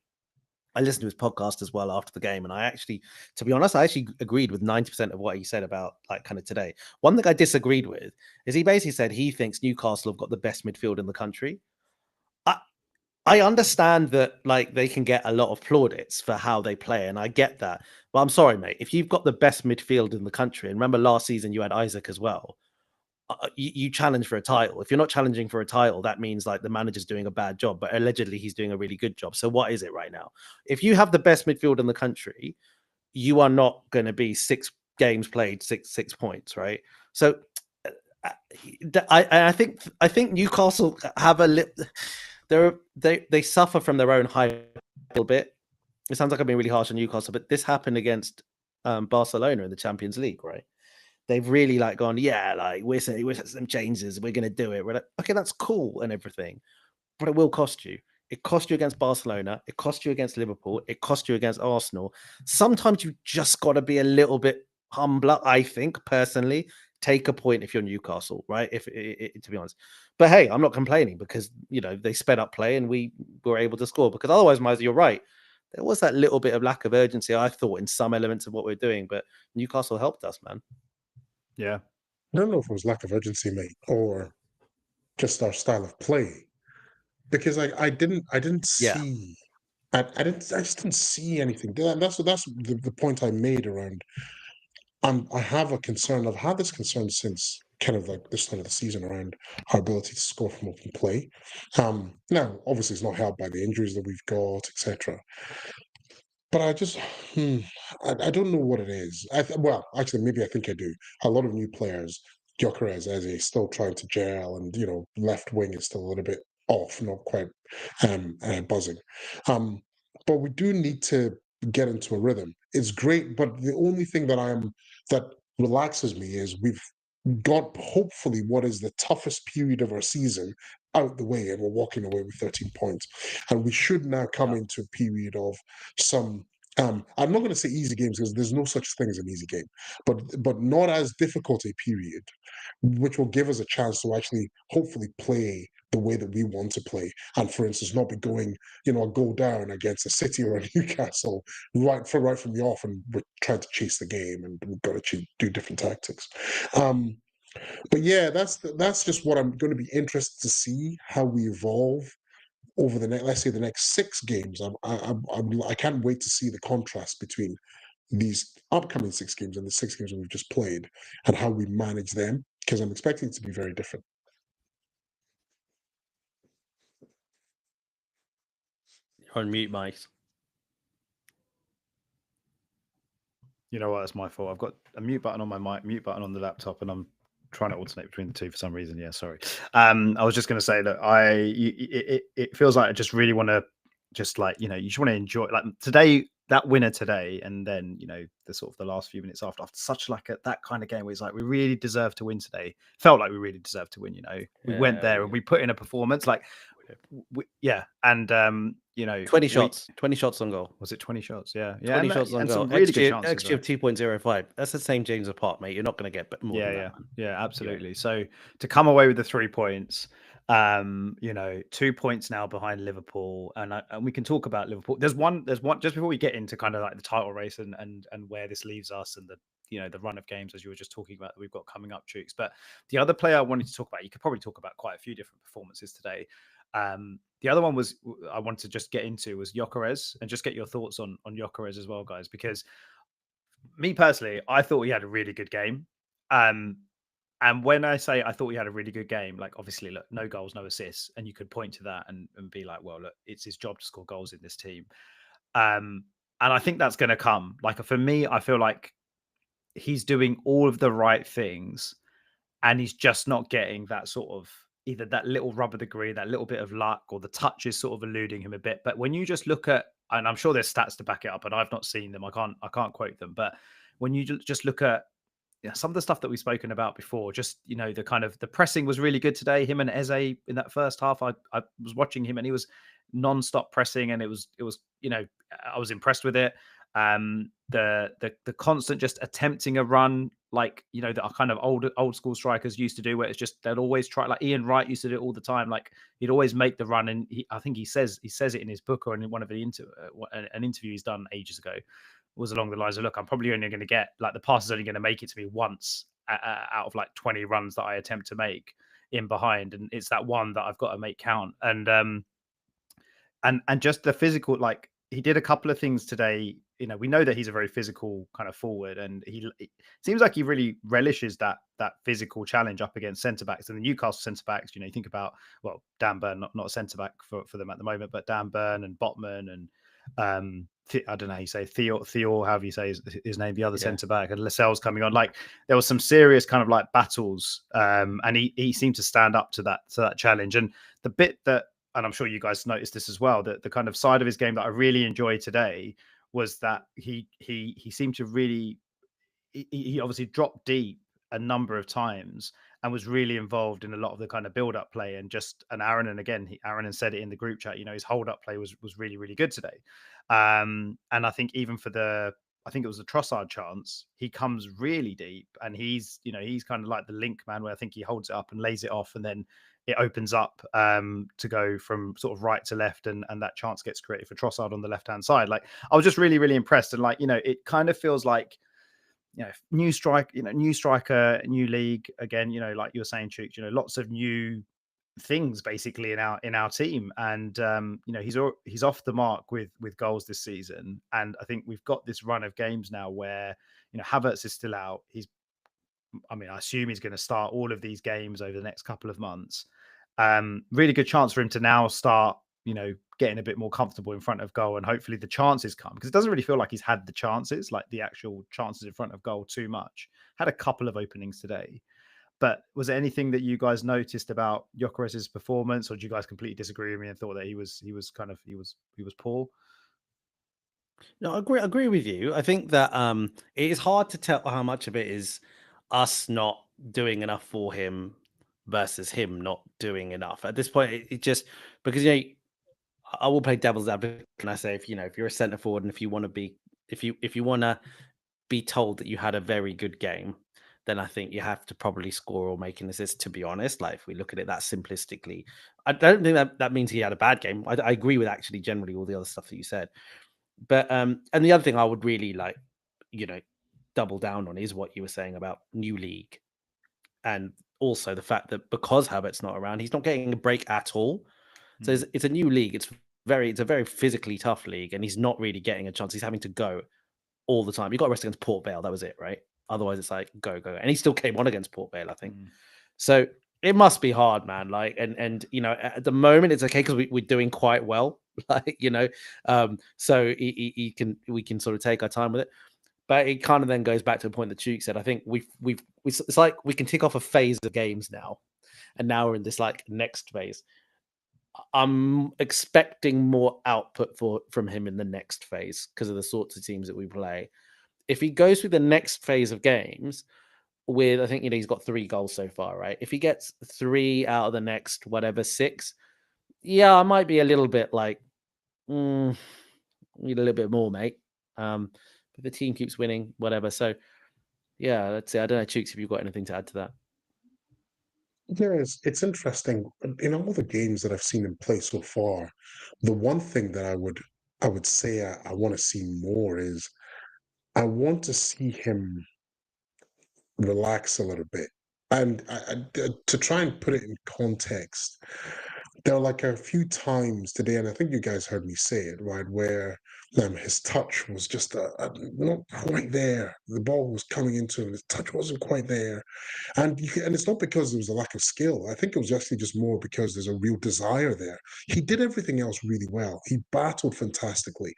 I listened to his podcast as well after the game, and I actually, to be honest, I actually agreed with 90% of what he said about, like, kind of today. One thing I disagreed with is he basically said he thinks Newcastle have got the best midfield in the country. I understand that, like, they can get a lot of plaudits for how they play, and I get that. But I'm sorry, mate, if you've got the best midfield in the country, and remember last season you had Isaac as well, you challenge for a title. If you're not challenging for a title, that means, like, the manager's doing a bad job, but allegedly he's doing a really good job. So what is it right now? If you have the best midfield in the country, you are not going to be 6 games played, six points, right? So I think Newcastle have they suffer from their own hype a little bit. It sounds like I'm being really harsh on Newcastle, but this happened against Barcelona in the Champions League, right? They've really, like, gone, yeah, like, we're some changes, we're going to do it. We're like, okay, that's cool and everything, but it will cost you. It cost you against Barcelona. It cost you against Liverpool. It cost you against Arsenal. Sometimes you just got to be a little bit humbler, I think, personally. Take a point if you're Newcastle, right? To be honest. But hey, I'm not complaining because, you know, they sped up play and we were able to score. Because otherwise, Miser, you're right. There was that little bit of lack of urgency, I thought, in some elements of what we're doing. But Newcastle helped us, man. Yeah. I don't know if it was lack of urgency, mate, or just our style of play. Because I didn't Yeah. see I just didn't see anything. That's the point I made around. I have a concern. I've had this concern since kind of like the start of the season around our ability to score from open play. Now, obviously, it's not helped by the injuries that we've got, etc. But I just, I don't know what it is. Well, actually, maybe I think I do. A lot of new players, Gyokeres as he's still trying to gel, and left wing is still a little bit off, not quite buzzing. But we do need to get into a rhythm. It's great, but the only thing that relaxes me is we've got hopefully what is the toughest period of our season out the way, and we're walking away with 13 points. And we should now come into a period of some I'm not going to say easy games because there's no such thing as an easy game, but not as difficult a period, which will give us a chance to actually hopefully play the way that we want to play. And for instance, not be going, a goal down against a City or a Newcastle right from the off, and we're trying to chase the game, and we've got to do different tactics. But yeah, that's just what I'm going to be interested to see how we evolve over the next 6 games. I can't wait to see the contrast between these upcoming 6 games and the 6 games that we've just played, and how we manage them, because I'm expecting it to be very different. You're on mute, Mike. You know what? That's my fault. I've got a mute button on my mic, mute button on the laptop, and I'm trying to alternate between the two for some reason. Yeah, sorry. I was just going to say that it feels like I just really want to just like, you just want to enjoy like today, that winner today, and then the sort of the last few minutes after such like that kind of game where it's like we really deserve to win today. Felt like we really deserved to win. We went there and we put in a performance like and 20 shots, 20 shots on goal. Was it 20 shots? Yeah, 20 shots on goal. Some really good chances. XG of 2.05. That's the same James apart, mate. You're not going to get more than that. Yeah, absolutely. So to come away with the 3 points, 2 points now behind Liverpool, and we can talk about Liverpool. There's one just before we get into kind of like the title race and where this leaves us, and the the run of games as you were just talking about that we've got coming up, Chooks. But the other player I wanted to talk about, you could probably talk about quite a few different performances today. The other one I wanted to just get into was Gyokeres, and just get your thoughts on Gyokeres as well, guys, because me personally, I thought he had a really good game. And when I say I thought he had a really good game, like obviously, look, no goals, no assists, and you could point to that and be like, well, look, it's his job to score goals in this team. And I think that's going to come. Like for me, I feel like he's doing all of the right things, and he's just not getting that sort of either that little rub of the green, that little bit of luck, or the touch is sort of eluding him a bit. But when you just look at, and I'm sure there's stats to back it up, and I've not seen them, I can't quote them, but when you just look at some of the stuff that we've spoken about before, just the kind of the pressing was really good today. Him and Eze in that first half, I was watching him and he was non-stop pressing, and it was I was impressed with it. The constant just attempting a run, like the kind of old school strikers used to do, where it's just they'd always try, like Ian Wright used to do it all the time, like he'd always make the run, and I think he says it in his book or in one of the an interview he's done ages ago, was along the lines of, look, I'm probably only going to get, like, the pass is only going to make it to me once out of like 20 runs that I attempt to make in behind, and it's that one that I've got to make count. And just the physical, like he did a couple of things today. We know that he's a very physical kind of forward, and it seems like he really relishes that physical challenge up against centre backs. And the Newcastle centre backs, you think about, well, Dan Burn, not a centre back for them at the moment, but Dan Burn and Botman and I don't know how you say Theo, however you say his name, the other centre back, and Lascelles coming on. Like there was some serious kind of like battles, and he seemed to stand up to that challenge. And the bit that, and I'm sure you guys noticed this as well, that the kind of side of his game that I really enjoyed today was that he seemed to really, he obviously dropped deep a number of times and was really involved in a lot of the kind of build-up play, and Aaron, and again, Aaron said it in the group chat, his hold-up play was really, really good today. And I think even for I think it was the Trossard chance, he comes really deep, and he's kind of like the link man, where I think he holds it up and lays it off, and then it opens up to go from sort of right to left, and that chance gets created for Trossard on the left hand side. Like, I was just really, really impressed, and like, you know, it kind of feels like, you know, new striker, new league again. You know, like you were saying, Chooks, you know, lots of new things basically in our team, and you know, he's off the mark with goals this season, and I think we've got this run of games now where, you know, Havertz is still out. I assume he's going to start all of these games over the next couple of months. Really good chance for him to now start, you know, getting a bit more comfortable in front of goal, and hopefully the chances come, because it doesn't really feel like he's had the chances, like the actual chances in front of goal, too much. Had a couple of openings today, but was there anything that you guys noticed about Gyokeres' performance, or do you guys completely disagree with me and thought that he was poor? No, I agree with you. I think that it is hard to tell how much of it is us not doing enough for him versus him not doing enough. At this point, it just, because, you know, I will play devil's advocate, and I say, if you're a centre forward, and if you want to be told that you had a very good game, then I think you have to probably score or make an assist, to be honest. Like, if we look at it that simplistically, I don't think that means he had a bad game. I agree with actually generally all the other stuff that you said. But and the other thing I would really like, you know, double down on is what you were saying about new league, and also the fact that because Havertz's not around, he's not getting a break at all. So it's a new league. It's a very physically tough league, and he's not really getting a chance. He's having to go all the time. He got arrested against Port Vale. That was it, right? Otherwise, it's like go. And he still came on against Port Vale, I think. So it must be hard, man. Like, and you know, at the moment it's okay because we're doing quite well. Like, you know, so we can sort of take our time with it. But it kind of then goes back to the point that Chuk said. I think it's like we can tick off a phase of games now, and now we're in this like next phase. I'm expecting more output from him in the next phase because of the sorts of teams that we play. If he goes through the next phase of games with, I think, you know, he's got 3 goals so far, right? If he gets 3 out of the next whatever 6, yeah, I might be a little bit like, need a little bit more, mate. But the team keeps winning, whatever. So yeah, let's see. I don't know, Chooks, if you've got anything to add to that. Yeah, it's interesting. In all the games that I've seen him play so far, the one thing that I would say I want to see more is I want to see him relax a little bit. And to try and put it in context, there are like a few times today, and I think you guys heard me say it, right, where his touch was just not quite there. The ball was coming into him, his touch wasn't quite there. And it's not because there was a lack of skill. I think it was actually just more because there's a real desire there. He did everything else really well. He battled fantastically.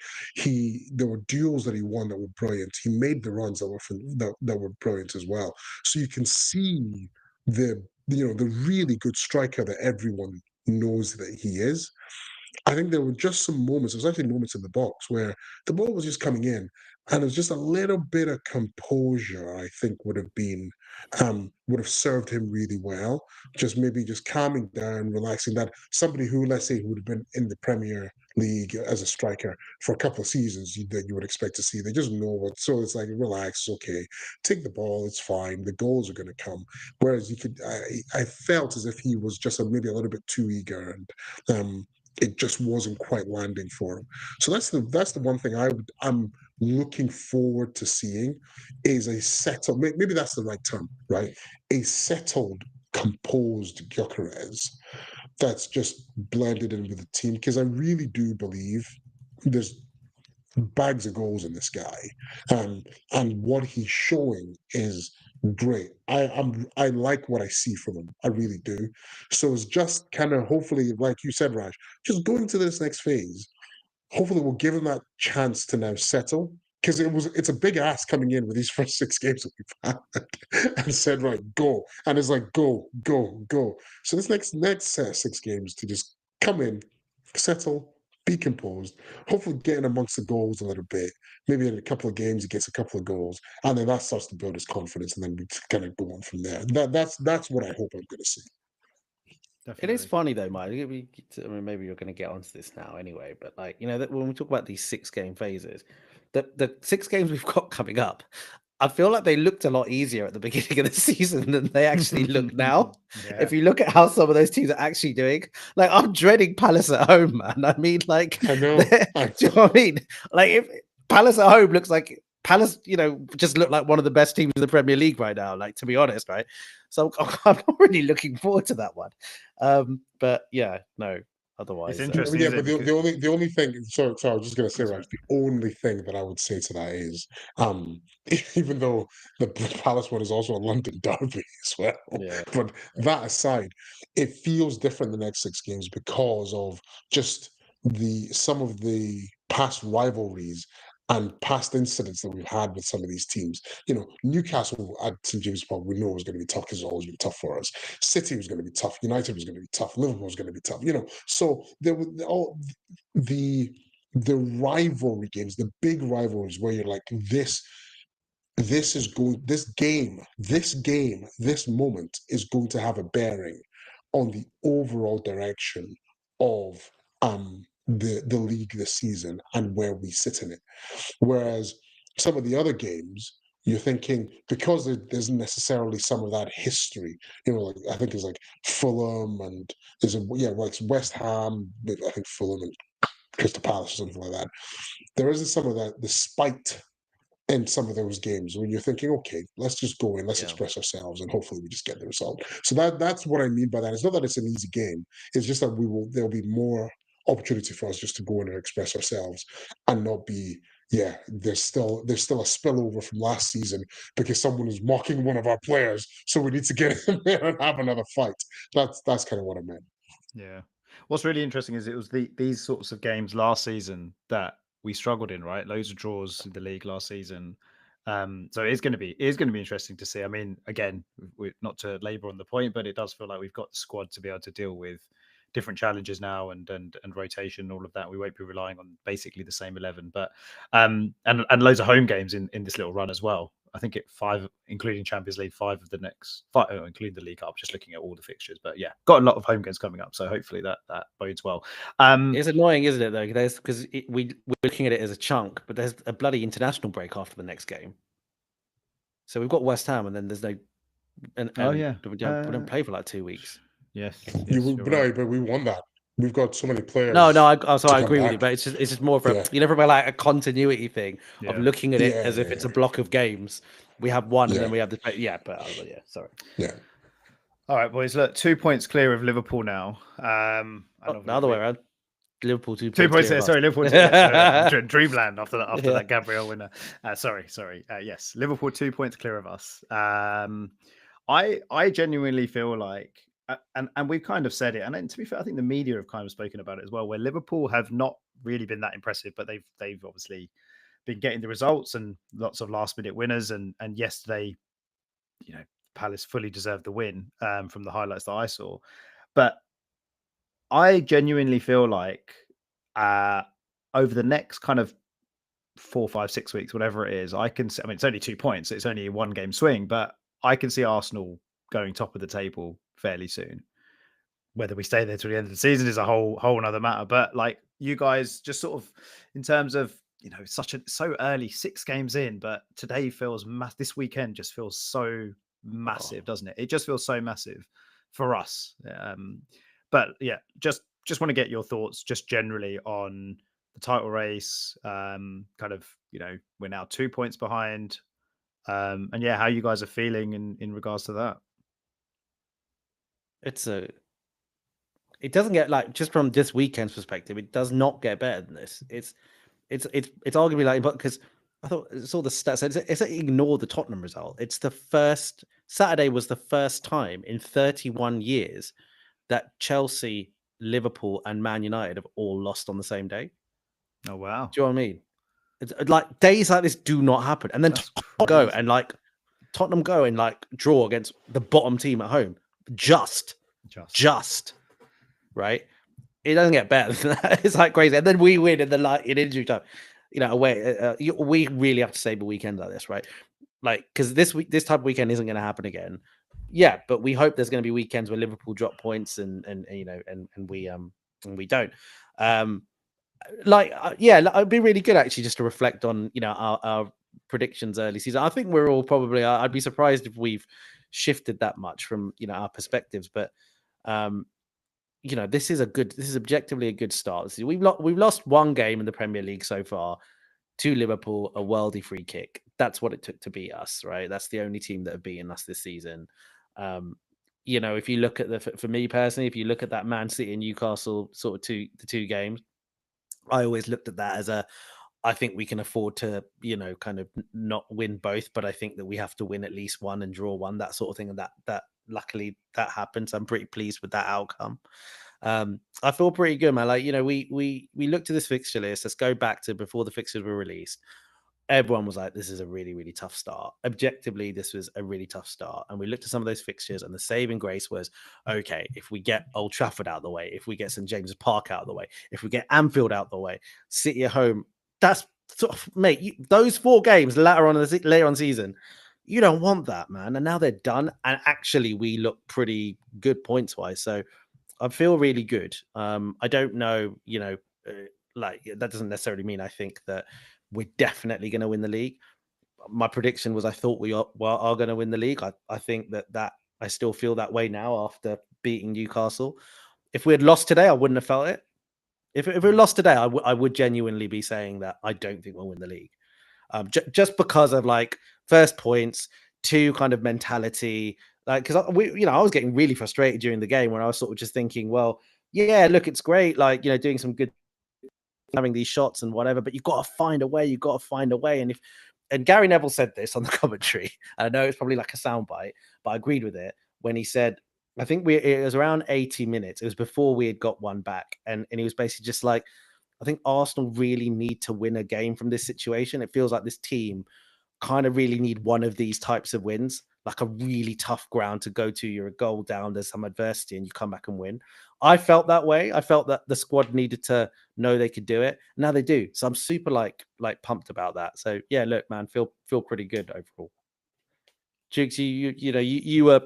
There were duels that he won that were brilliant. He made the runs that were brilliant as well. So you can see the really good striker that everyone knows that he is. I think there were just some moments, there was actually moments in the box where the ball was just coming in, and it was just a little bit of composure, I think would have served him really well. Just maybe just calming down, relaxing, that somebody who, let's say, who would have been in the Premier League as a striker for a couple of seasons that you would expect to see. They just know so it's like, relax, okay, take the ball, it's fine, the goals are going to come. Whereas I felt as if he was just maybe a little bit too eager, and it just wasn't quite landing for him. So that's the one thing I'm looking forward to seeing, is a settled, maybe that's the right term, right? A settled, composed Gyokeres that's just blended in with the team, because I really do believe there's bags of goals in this guy, and what he's showing is great. I like what I see from him. I really do. So it's just kind of, hopefully, like you said, Raj, just going to this next phase. Hopefully, we'll give him that chance to now settle, because it's a big ask coming in with these first 6 games that we've had, and said, right, go, and it's like go, go, go. So this next 6 games to just come in, settle, be composed, hopefully getting amongst the goals a little bit. Maybe in a couple of games he gets a couple of goals, and then that starts to build his confidence, and then we kind of go on from there. That's what I hope I'm going to see. Definitely. It is funny though, Mike. I mean, maybe you're going to get onto this now anyway, but like, you know, that when we talk about these 6 game phases, the 6 games we've got coming up I feel like they looked a lot easier at the beginning of the season than they actually look now. Yeah. If you look at how some of those teams are actually doing, like I'm dreading Palace at home, man. I mean, like, I know. do you know what I mean? Like, if Palace at home looks like Palace, just look like one of the best teams in the Premier League right now. Like, to be honest, right? So I'm not really looking forward to that one. But yeah, no. Otherwise, It's interesting. Yeah, isn't but it? the only thing. So I was just gonna say, That's right. right. The only thing that I would say to that is, even though the Palace one is also a London derby as well, Yeah. but that aside, it feels different the next 6 games because of just some of the past rivalries and past incidents that we've had with some of these teams. Newcastle at St James Park, we know it was going to be tough because it's always been tough for us. City was going to be tough. United was going to be tough. Liverpool was going to be tough. So there were all the rivalry games, the big rivalries where you're like, this moment is going to have a bearing on the overall direction of the league this season and where we sit in it. Whereas some of the other games, you're thinking, because there's necessarily some of that history, like I think there's like Fulham and like West Ham, I think Fulham and Crystal Palace or something like that. There isn't some of that, the spite in some of those games when you're thinking, okay, let's just go in, let's express ourselves, and hopefully we just get the result. So that's what I mean by that. It's not that it's an easy game. It's just that there'll be more opportunity for us just to go in and express ourselves and not be, there's still a spillover from last season because someone is mocking one of our players, so we need to get in there and have another fight. That's kind of what I meant. Yeah. What's really interesting is it was these sorts of games last season that we struggled in, right? Loads of draws in the league last season. So it is going to be interesting to see. I mean, again, not to labour on the point, but it does feel like we've got the squad to be able to deal with different challenges now and rotation and all of that. We won't be relying on basically the same 11, but and loads of home games in this little run as well. I think 5, including Champions League, 5 of the next 5, including the League Cup. Just looking at all the fixtures, but yeah, got a lot of home games coming up, so hopefully that bodes well. It's annoying, isn't it? Though, because we're looking at it as a chunk, but there's a bloody international break after the next game. So we've got West Ham, and then there's no. And we don't play for like 2 weeks. Yes, right. But we won that. We've got so many players. No, I agree with you, but it's just more of a from like a continuity thing of looking at it as if it's a block of games. We have one, and then we have the sorry. Yeah. All right, boys. Look, 2 points clear of Liverpool now. The other way around. Liverpool 2 points. 2 points there. Sorry, Liverpool. Dreamland after that Gabriel winner. Sorry. Yes, Liverpool 2 points clear of us. I genuinely feel like, and we've kind of said it, and to be fair, I think the media have kind of spoken about it as well, where Liverpool have not really been that impressive, but they've obviously been getting the results and lots of last minute winners. And yesterday, Palace fully deserved the win from the highlights that I saw. But I genuinely feel like over the next kind of 4, 5, 6 weeks, whatever it is, it's only 2 points. It's only a 1 game swing, but I can see Arsenal going top of the table fairly soon. Whether we stay there till the end of the season is a whole other matter. But like you guys, just sort of in terms of so early, 6 games in, but today feels this weekend just feels so massive, doesn't it? It just feels so massive for us. But yeah, just want to get your thoughts just generally on the title race. Kind of, we're now 2 points behind. And how you guys are feeling in regards to that. It doesn't get, like, just from this weekend's perspective, it does not get better than this. It's arguably like, but because I saw the stats, it's ignore the Tottenham result. It's the first Saturday was the first time in 31 years that Chelsea, Liverpool, and Man United have all lost on the same day. Oh wow! Do you know what I mean? It's like days like this do not happen, and then Tottenham go and like draw against the bottom team at home. Just right. It doesn't get better than that. It's like crazy, and then we win in injury time. Away. We really have to save a weekend like this, right? Like, because this type of weekend isn't going to happen again. Yeah, but we hope there's going to be weekends where Liverpool drop points and we don't. It'd be really good actually just to reflect on our predictions early season. I think we're all probably. I'd be surprised if we've shifted that much from our perspectives, but this is objectively a good start. We've lost one game in the Premier League so far to Liverpool, a worldie free kick. That's what it took to beat us, right? That's the only team that have beaten us this season. If you look at for me personally, if you look at that Man City and Newcastle sort of the two games, I always looked at that as I think we can afford to, kind of not win both, but I think that we have to win at least one and draw one, that sort of thing. And that luckily that happened. So I'm pretty pleased with that outcome. I feel pretty good, man. Like, we looked at this fixture list. Let's go back to before the fixtures were released. Everyone was like, this is a really, really tough start. Objectively, this was a really tough start. And we looked at some of those fixtures, and the saving grace was, okay, if we get Old Trafford out of the way, if we get St. James's Park out of the way, if we get Anfield out of the way, City at home, that's sort of, mate, those 4 games later on season, you don't want that, man. And now they're done. And actually, we look pretty good points wise. So I feel really good. I don't know, like that doesn't necessarily mean I think that we're definitely going to win the league. My prediction was I thought we are going to win the league. I think that I still feel that way now after beating Newcastle. If we had lost today, I wouldn't have felt it. If we lost today, I would genuinely be saying that I don't think we'll win the league. Just because of like first points, 2 kind of mentality. Like, because I was getting really frustrated during the game when I was sort of just thinking, well, yeah, look, it's great, like, doing some good, having these shots and whatever, but you've got to find a way. And Gary Neville said this on the commentary. I know it's probably like a soundbite, but I agreed with it when he said, I think it was around 80 minutes. It was before we had got one back. And he was basically just like, I think Arsenal really need to win a game from this situation. It feels like this team kind of really need one of these types of wins, like a really tough ground to go to. You're a goal down, there's some adversity, and you come back and win. I felt that way. I felt that the squad needed to know they could do it. Now they do. So I'm super like pumped about that. So yeah, look, man, feel pretty good overall. Jukes, you were,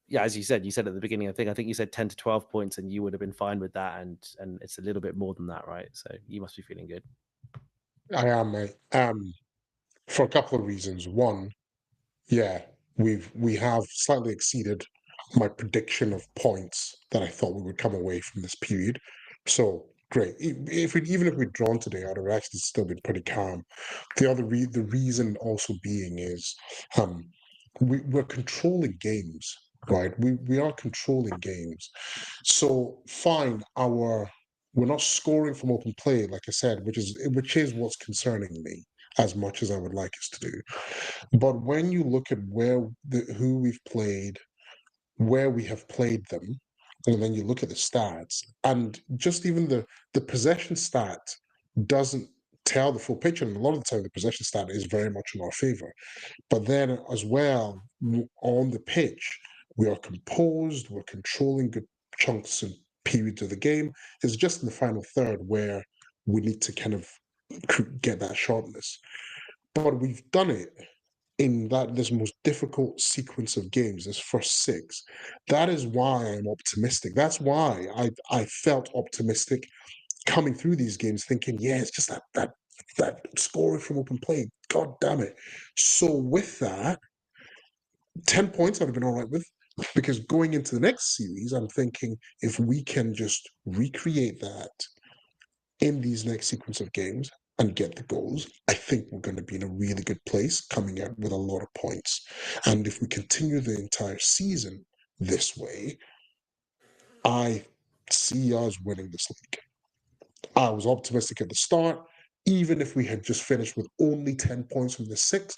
yeah, as you said at the beginning, I think you said 10 to 12 points, and you would have been fine with that. And it's a little bit more than that, right? So you must be feeling good. I am, mate. For a couple of reasons. One, yeah, we have slightly exceeded my prediction of points that I thought we would come away from this period. So great. Even if we'd drawn today, I'd have actually still been pretty calm. The reason also being is we're controlling games, right? We are controlling games. So fine, we're not scoring from open play, like I said, which is what's concerning me as much as I would like us to do. But when you look at who we've played, where we have played them, and then you look at the stats, and just even the possession stat doesn't tell the full picture. And a lot of the time, the possession stat is very much in our favor. But then as well, on the pitch, we are composed, we're controlling good chunks and periods of the game. It's just in the final third where we need to kind of get that sharpness. But we've done it in this most difficult sequence of games, this first 6. That is why I'm optimistic. That's why I felt optimistic coming through these games, thinking, yeah, it's just that scoring from open play. God damn it. So with that, 10 points I'd have been all right with, because going into the next series, I'm thinking if we can just recreate that in these next sequence of games and get the goals, I think we're going to be in a really good place coming out with a lot of points. And if we continue the entire season this way, I see us winning this league. I was optimistic at the start. Even if we had just finished with only 10 points from the 6,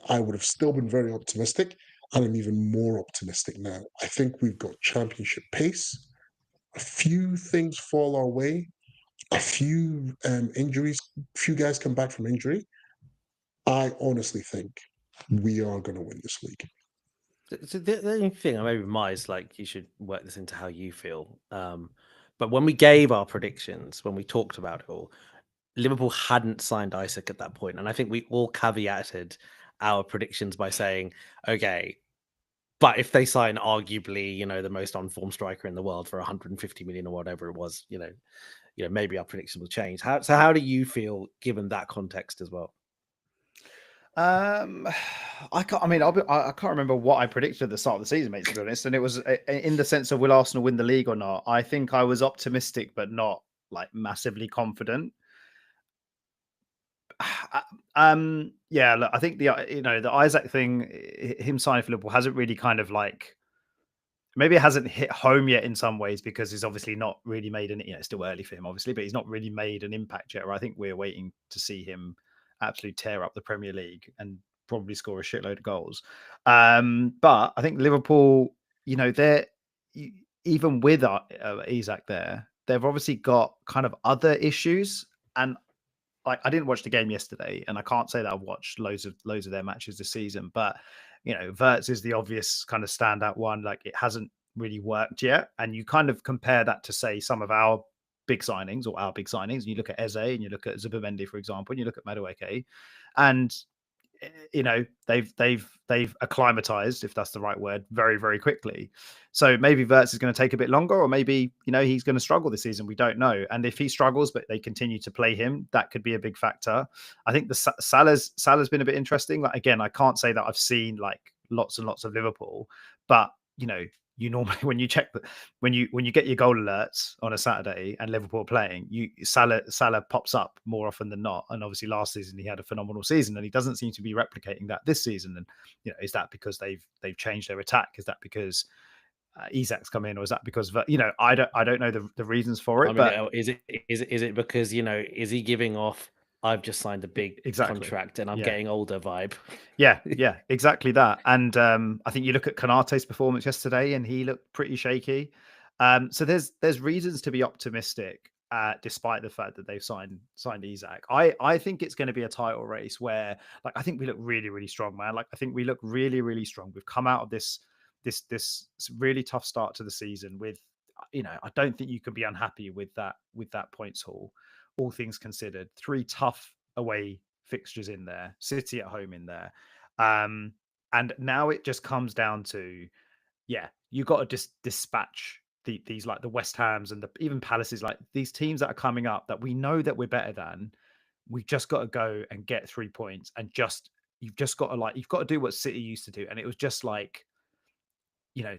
I would have still been very optimistic, and I'm even more optimistic now. I think we've got championship pace. A few things fall our way. A few injuries, few guys come back from injury. I honestly think we are going to win this league. So the only thing I maybe might is like you should work this into how you feel. But when we gave our predictions, when we talked about it all, Liverpool hadn't signed Isaac at that point, and I think we all caveated our predictions by saying, "Okay, but if they sign arguably, the most on-form striker in the world for 150 million or whatever it was, maybe our prediction will change." How do you feel given that context as well? I can't. I mean, I can't remember what I predicted at the start of the season, mate. To be honest, and it was in the sense of will Arsenal win the league or not. I think I was optimistic, but not like massively confident. Yeah. Look, I think the Isaac thing, him signing for Liverpool hasn't really kind of like. Maybe it hasn't hit home yet in some ways because he's obviously not really made an. It's still early for him, obviously, but he's not really made an impact yet. Or I think we're waiting to see him absolutely tear up the Premier League and probably score a shitload of goals. But I think Liverpool, they're even with Isaac there, they've obviously got kind of other issues. And like, I didn't watch the game yesterday, and I can't say that I've watched loads of their matches this season, but Wirtz is the obvious kind of standout one. Like, it hasn't really worked yet, and you kind of compare that to say some of our big signings, and you look at Eze and you look at Zubimendi, for example, and you look at Madueke, and they've acclimatized, if that's the right word, very, very quickly. So maybe Wirtz is going to take a bit longer, or maybe he's going to struggle this season. We don't know. And if he struggles, but they continue to play him, that could be a big factor. I think the Salah's been a bit interesting. Like, again, I can't say that I've seen like lots and lots of Liverpool, but you normally, when you check when you get your goal alerts on a Saturday and Liverpool playing, Salah pops up more often than not. And obviously last season he had a phenomenal season, and he doesn't seem to be replicating that this season. And is that because they've changed their attack? Is that because Isak's come in, or is that because I don't know the reasons for it? But is it because is he giving off I've just signed a big contract and I'm getting older vibe? Yeah, exactly that. And I think you look at Konate's performance yesterday, and he looked pretty shaky. So there's reasons to be optimistic, despite the fact that they've signed Isak. I think it's going to be a title race where, like, I think we look really, really strong, man. Like, I think we look really, really strong. We've come out of this really tough start to the season with, I don't think you can be unhappy with that points haul, all things considered. 3 tough away fixtures in there, City at home in there. And now it just comes down to, you got to dispatch these like the West Hams and even Palaces, like these teams that are coming up that we know that we're better than. We've just got to go and get 3 points, and you've got to do what City used to do. And it was just like,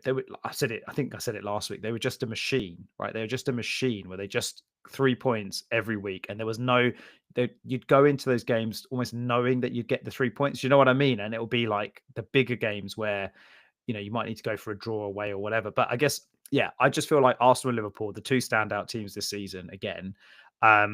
they were, I think I said it last week. They were just a machine, right? They were just a machine where they just 3 points every week. And there was you'd go into those games almost knowing that you'd get the 3 points. You know what I mean? And it will be like the bigger games where, you might need to go for a draw away or whatever. But I guess, I just feel like Arsenal and Liverpool, the 2 standout teams this season, again, I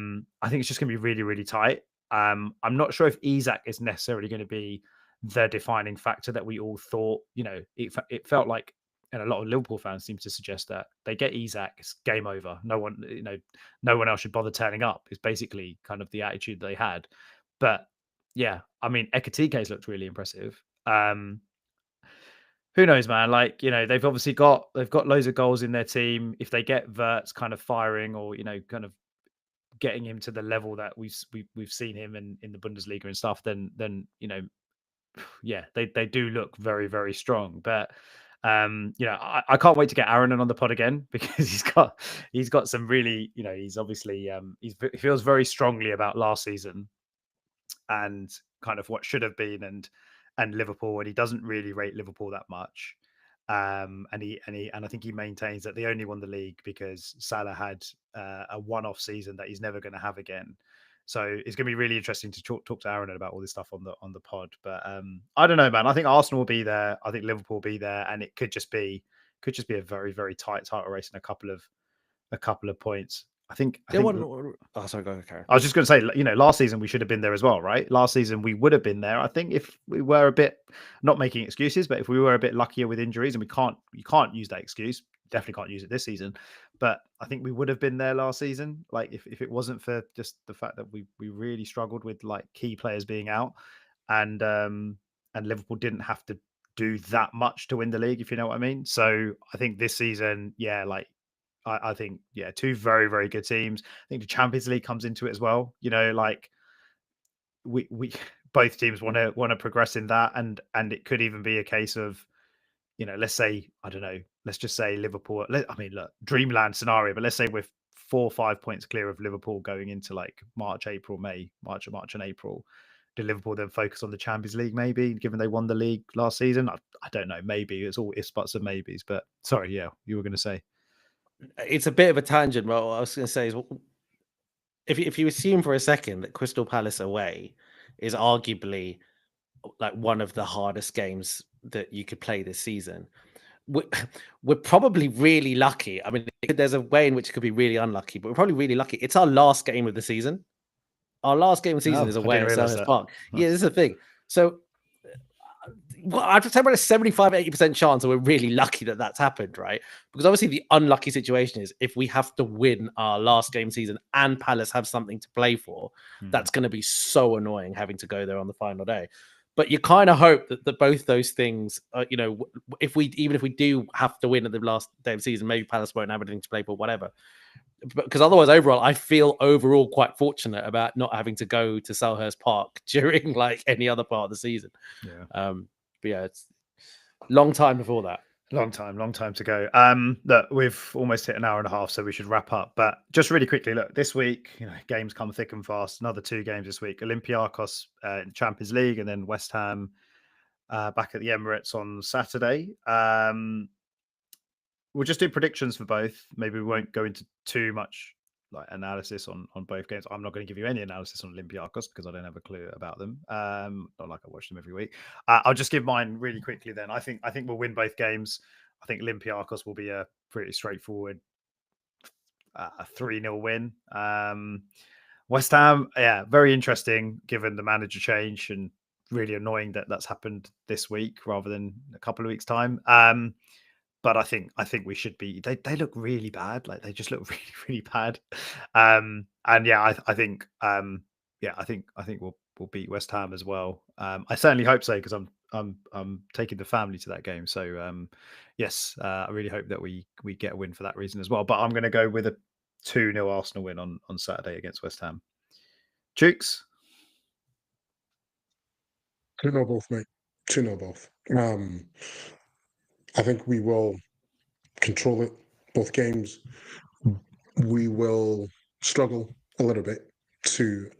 think it's just going to be really, really tight. I'm not sure if Isak is necessarily going to be the defining factor that we all thought. It felt like, and a lot of Liverpool fans seem to suggest that they get Isak, it's game over. No one else should bother turning up. It's basically kind of the attitude they had. But I mean, Ekatike's looked really impressive. Who knows, man? Like, they've obviously got loads of goals in their team. If they get Wirtz kind of firing, or kind of getting him to the level that we've seen him in the Bundesliga and stuff, then they do look very, very strong. But I can't wait to get Aaron on the pod again, because he's got some really, he's obviously he feels very strongly about last season and kind of what should have been, and Liverpool, and he doesn't really rate Liverpool that much. And I think he maintains that they only won the league because Salah had a one-off season that he's never going to have again. So it's going to be really interesting to talk to Aaron about all this stuff on the pod. But I don't know, man. I think Arsenal will be there. I think Liverpool will be there, and it could just be a very, very tight title race and a couple of points. Sorry, go ahead, Karen. I was just going to say, last season we should have been there as well, right? Last season we would have been there. I think if we were a bit, not making excuses, but if we were a bit luckier with injuries, and you can't use that excuse, definitely can't use it this season. But I think we would have been there last season. Like, if it wasn't for just the fact that we really struggled with like key players being out, and Liverpool didn't have to do that much to win the league, if you know what I mean. So I think this season, I think, 2 very, very good teams. I think the Champions League comes into it as well. Like we both teams want to progress in that, and it could even be a case of, let's say, I don't know, let's just say Liverpool. I mean, look, dreamland scenario, but let's say we're 4 or 5 points clear of Liverpool going into like March and April. did Liverpool then focus on the Champions League, maybe, given they won the league last season? I don't know. Maybe it's all ifs, buts, and maybes. But sorry, yeah, you were going to say. It's a bit of a tangent, but what I was going to say is, if you assume for a second that Crystal Palace away is arguably like one of the hardest games that you could play this season, we're probably really lucky. I mean, there's a way in which it could be really unlucky, but we're probably really lucky. It's our last game of the season. Our last game of the season is away at Selhurst Park. Nice. Yeah, this is the thing. So I'd say about a 75-80% chance that we're really lucky that that's happened, right? Because obviously the unlucky situation is if we have to win our last game season and Palace have something to play for, that's going to be so annoying having to go there on the final day. But you kind of hope that both those things, even if we do have to win at the last day of the season, maybe Palace won't have anything to play for, whatever. Because otherwise, overall, I feel overall quite fortunate about not having to go to Selhurst Park during like any other part of the season. Yeah. But yeah, it's a long time before that. Long time to go. Look, we've almost hit an hour and a half, so we should wrap up. But just really quickly, look, this week, games come thick and fast. Another 2 games this week: Olympiakos in the Champions League, and then West Ham back at the Emirates on Saturday. We'll just do predictions for both. Maybe we won't go into too much like analysis on both games. I'm not going to give you any analysis on Olympiakos because I don't have a clue about them. Not like I watch them every week. I'll just give mine really quickly then. I think we'll win both games. I think Olympiakos will be a pretty straightforward 3-0 win. West Ham, yeah, very interesting given the manager change, and really annoying that that's happened this week rather than a couple of weeks' time. But I think we should be. They look really bad. Like they just look really, really bad. And yeah, I think we'll beat West Ham as well. I certainly hope so because I'm taking the family to that game. So yes, I really hope that we get a win for that reason as well. But I'm going to go with a 2-0 Arsenal win on Saturday against West Ham. Chooks? 2-0 both, mate. 2-0 both. I think we will control it, both games. We will struggle a little bit to,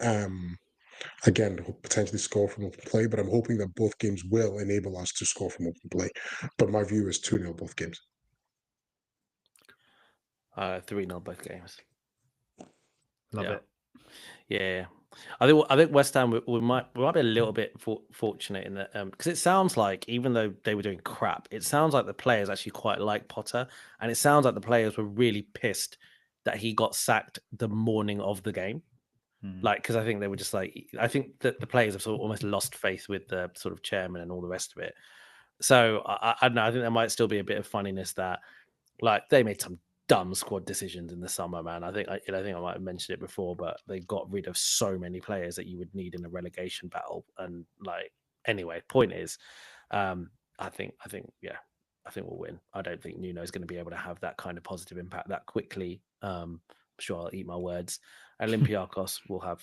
again, potentially score from open play, but I'm hoping that both games will enable us to score from open play. But my view is 2-0 both games. 3-0 both games. Love it. Yeah. I think West Ham we might be a little bit fortunate in that because it sounds like even though they were doing crap, it sounds like the players actually quite like Potter, and it sounds like the players were really pissed that he got sacked the morning of the game. Like, because I think they were just like, I think that the players have sort of almost lost faith with the sort of chairman and all the rest of it. So I don't know. I think there might still be a bit of funniness that, like, they made some dumb squad decisions in the summer, man. I think I might have mentioned it before, but they got rid of so many players that you would need in a relegation battle. And like, anyway, point is, I think we'll win. I don't think Nuno is going to be able to have that kind of positive impact that quickly. I'm sure I'll eat my words. Olympiakos will have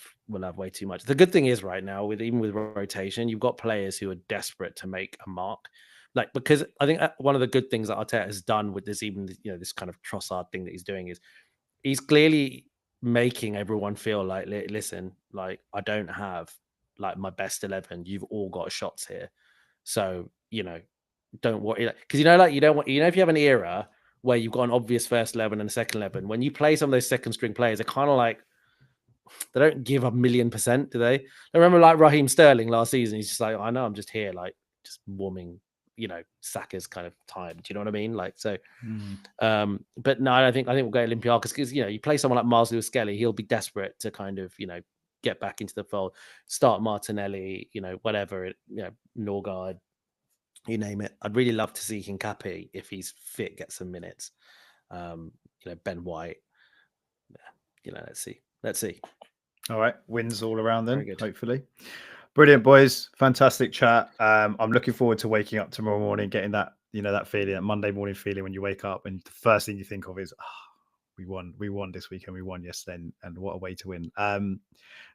way too much. The good thing is right now, even with rotation, you've got players who are desperate to make a mark. Like, because I think one of the good things that Arteta has done with this, even this kind of Trossard thing that he's doing, is he's clearly making everyone feel like, listen, like I don't have like my best 11. You've all got shots here, so don't worry. Because like you don't want if you have an era where you've got an obvious first 11 and a second 11, when you play some of those second string players, they're kind of like they don't give 1,000,000%, do they? I remember like Raheem Sterling last season. He's just like, I know, I'm just here, like just warming. Saka's kind of time. Do you know what I mean? Like, so, but no, I think we'll go Olympiakos because, you play someone like Miles Lewis-Skelly, he'll be desperate to kind of, get back into the fold, start Martinelli, whatever, Norgard, you name it. I'd really love to see Hincapié, if he's fit, get some minutes. Ben White. Yeah, let's see. All right. Wins all around then, hopefully. Brilliant, boys. Fantastic chat. I'm looking forward to waking up tomorrow morning, getting that, that feeling, that Monday morning feeling when you wake up and the first thing you think of is, we won this weekend. We won yesterday, and what a way to win.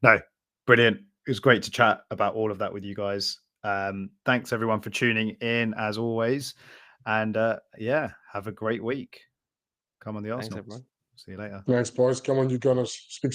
No, brilliant. It was great to chat about all of that with you guys. Thanks everyone for tuning in as always. And have a great week. Come on the Arsenal. Thanks, everyone. See you later. Thanks, boys. Come on, you Gooners. Speak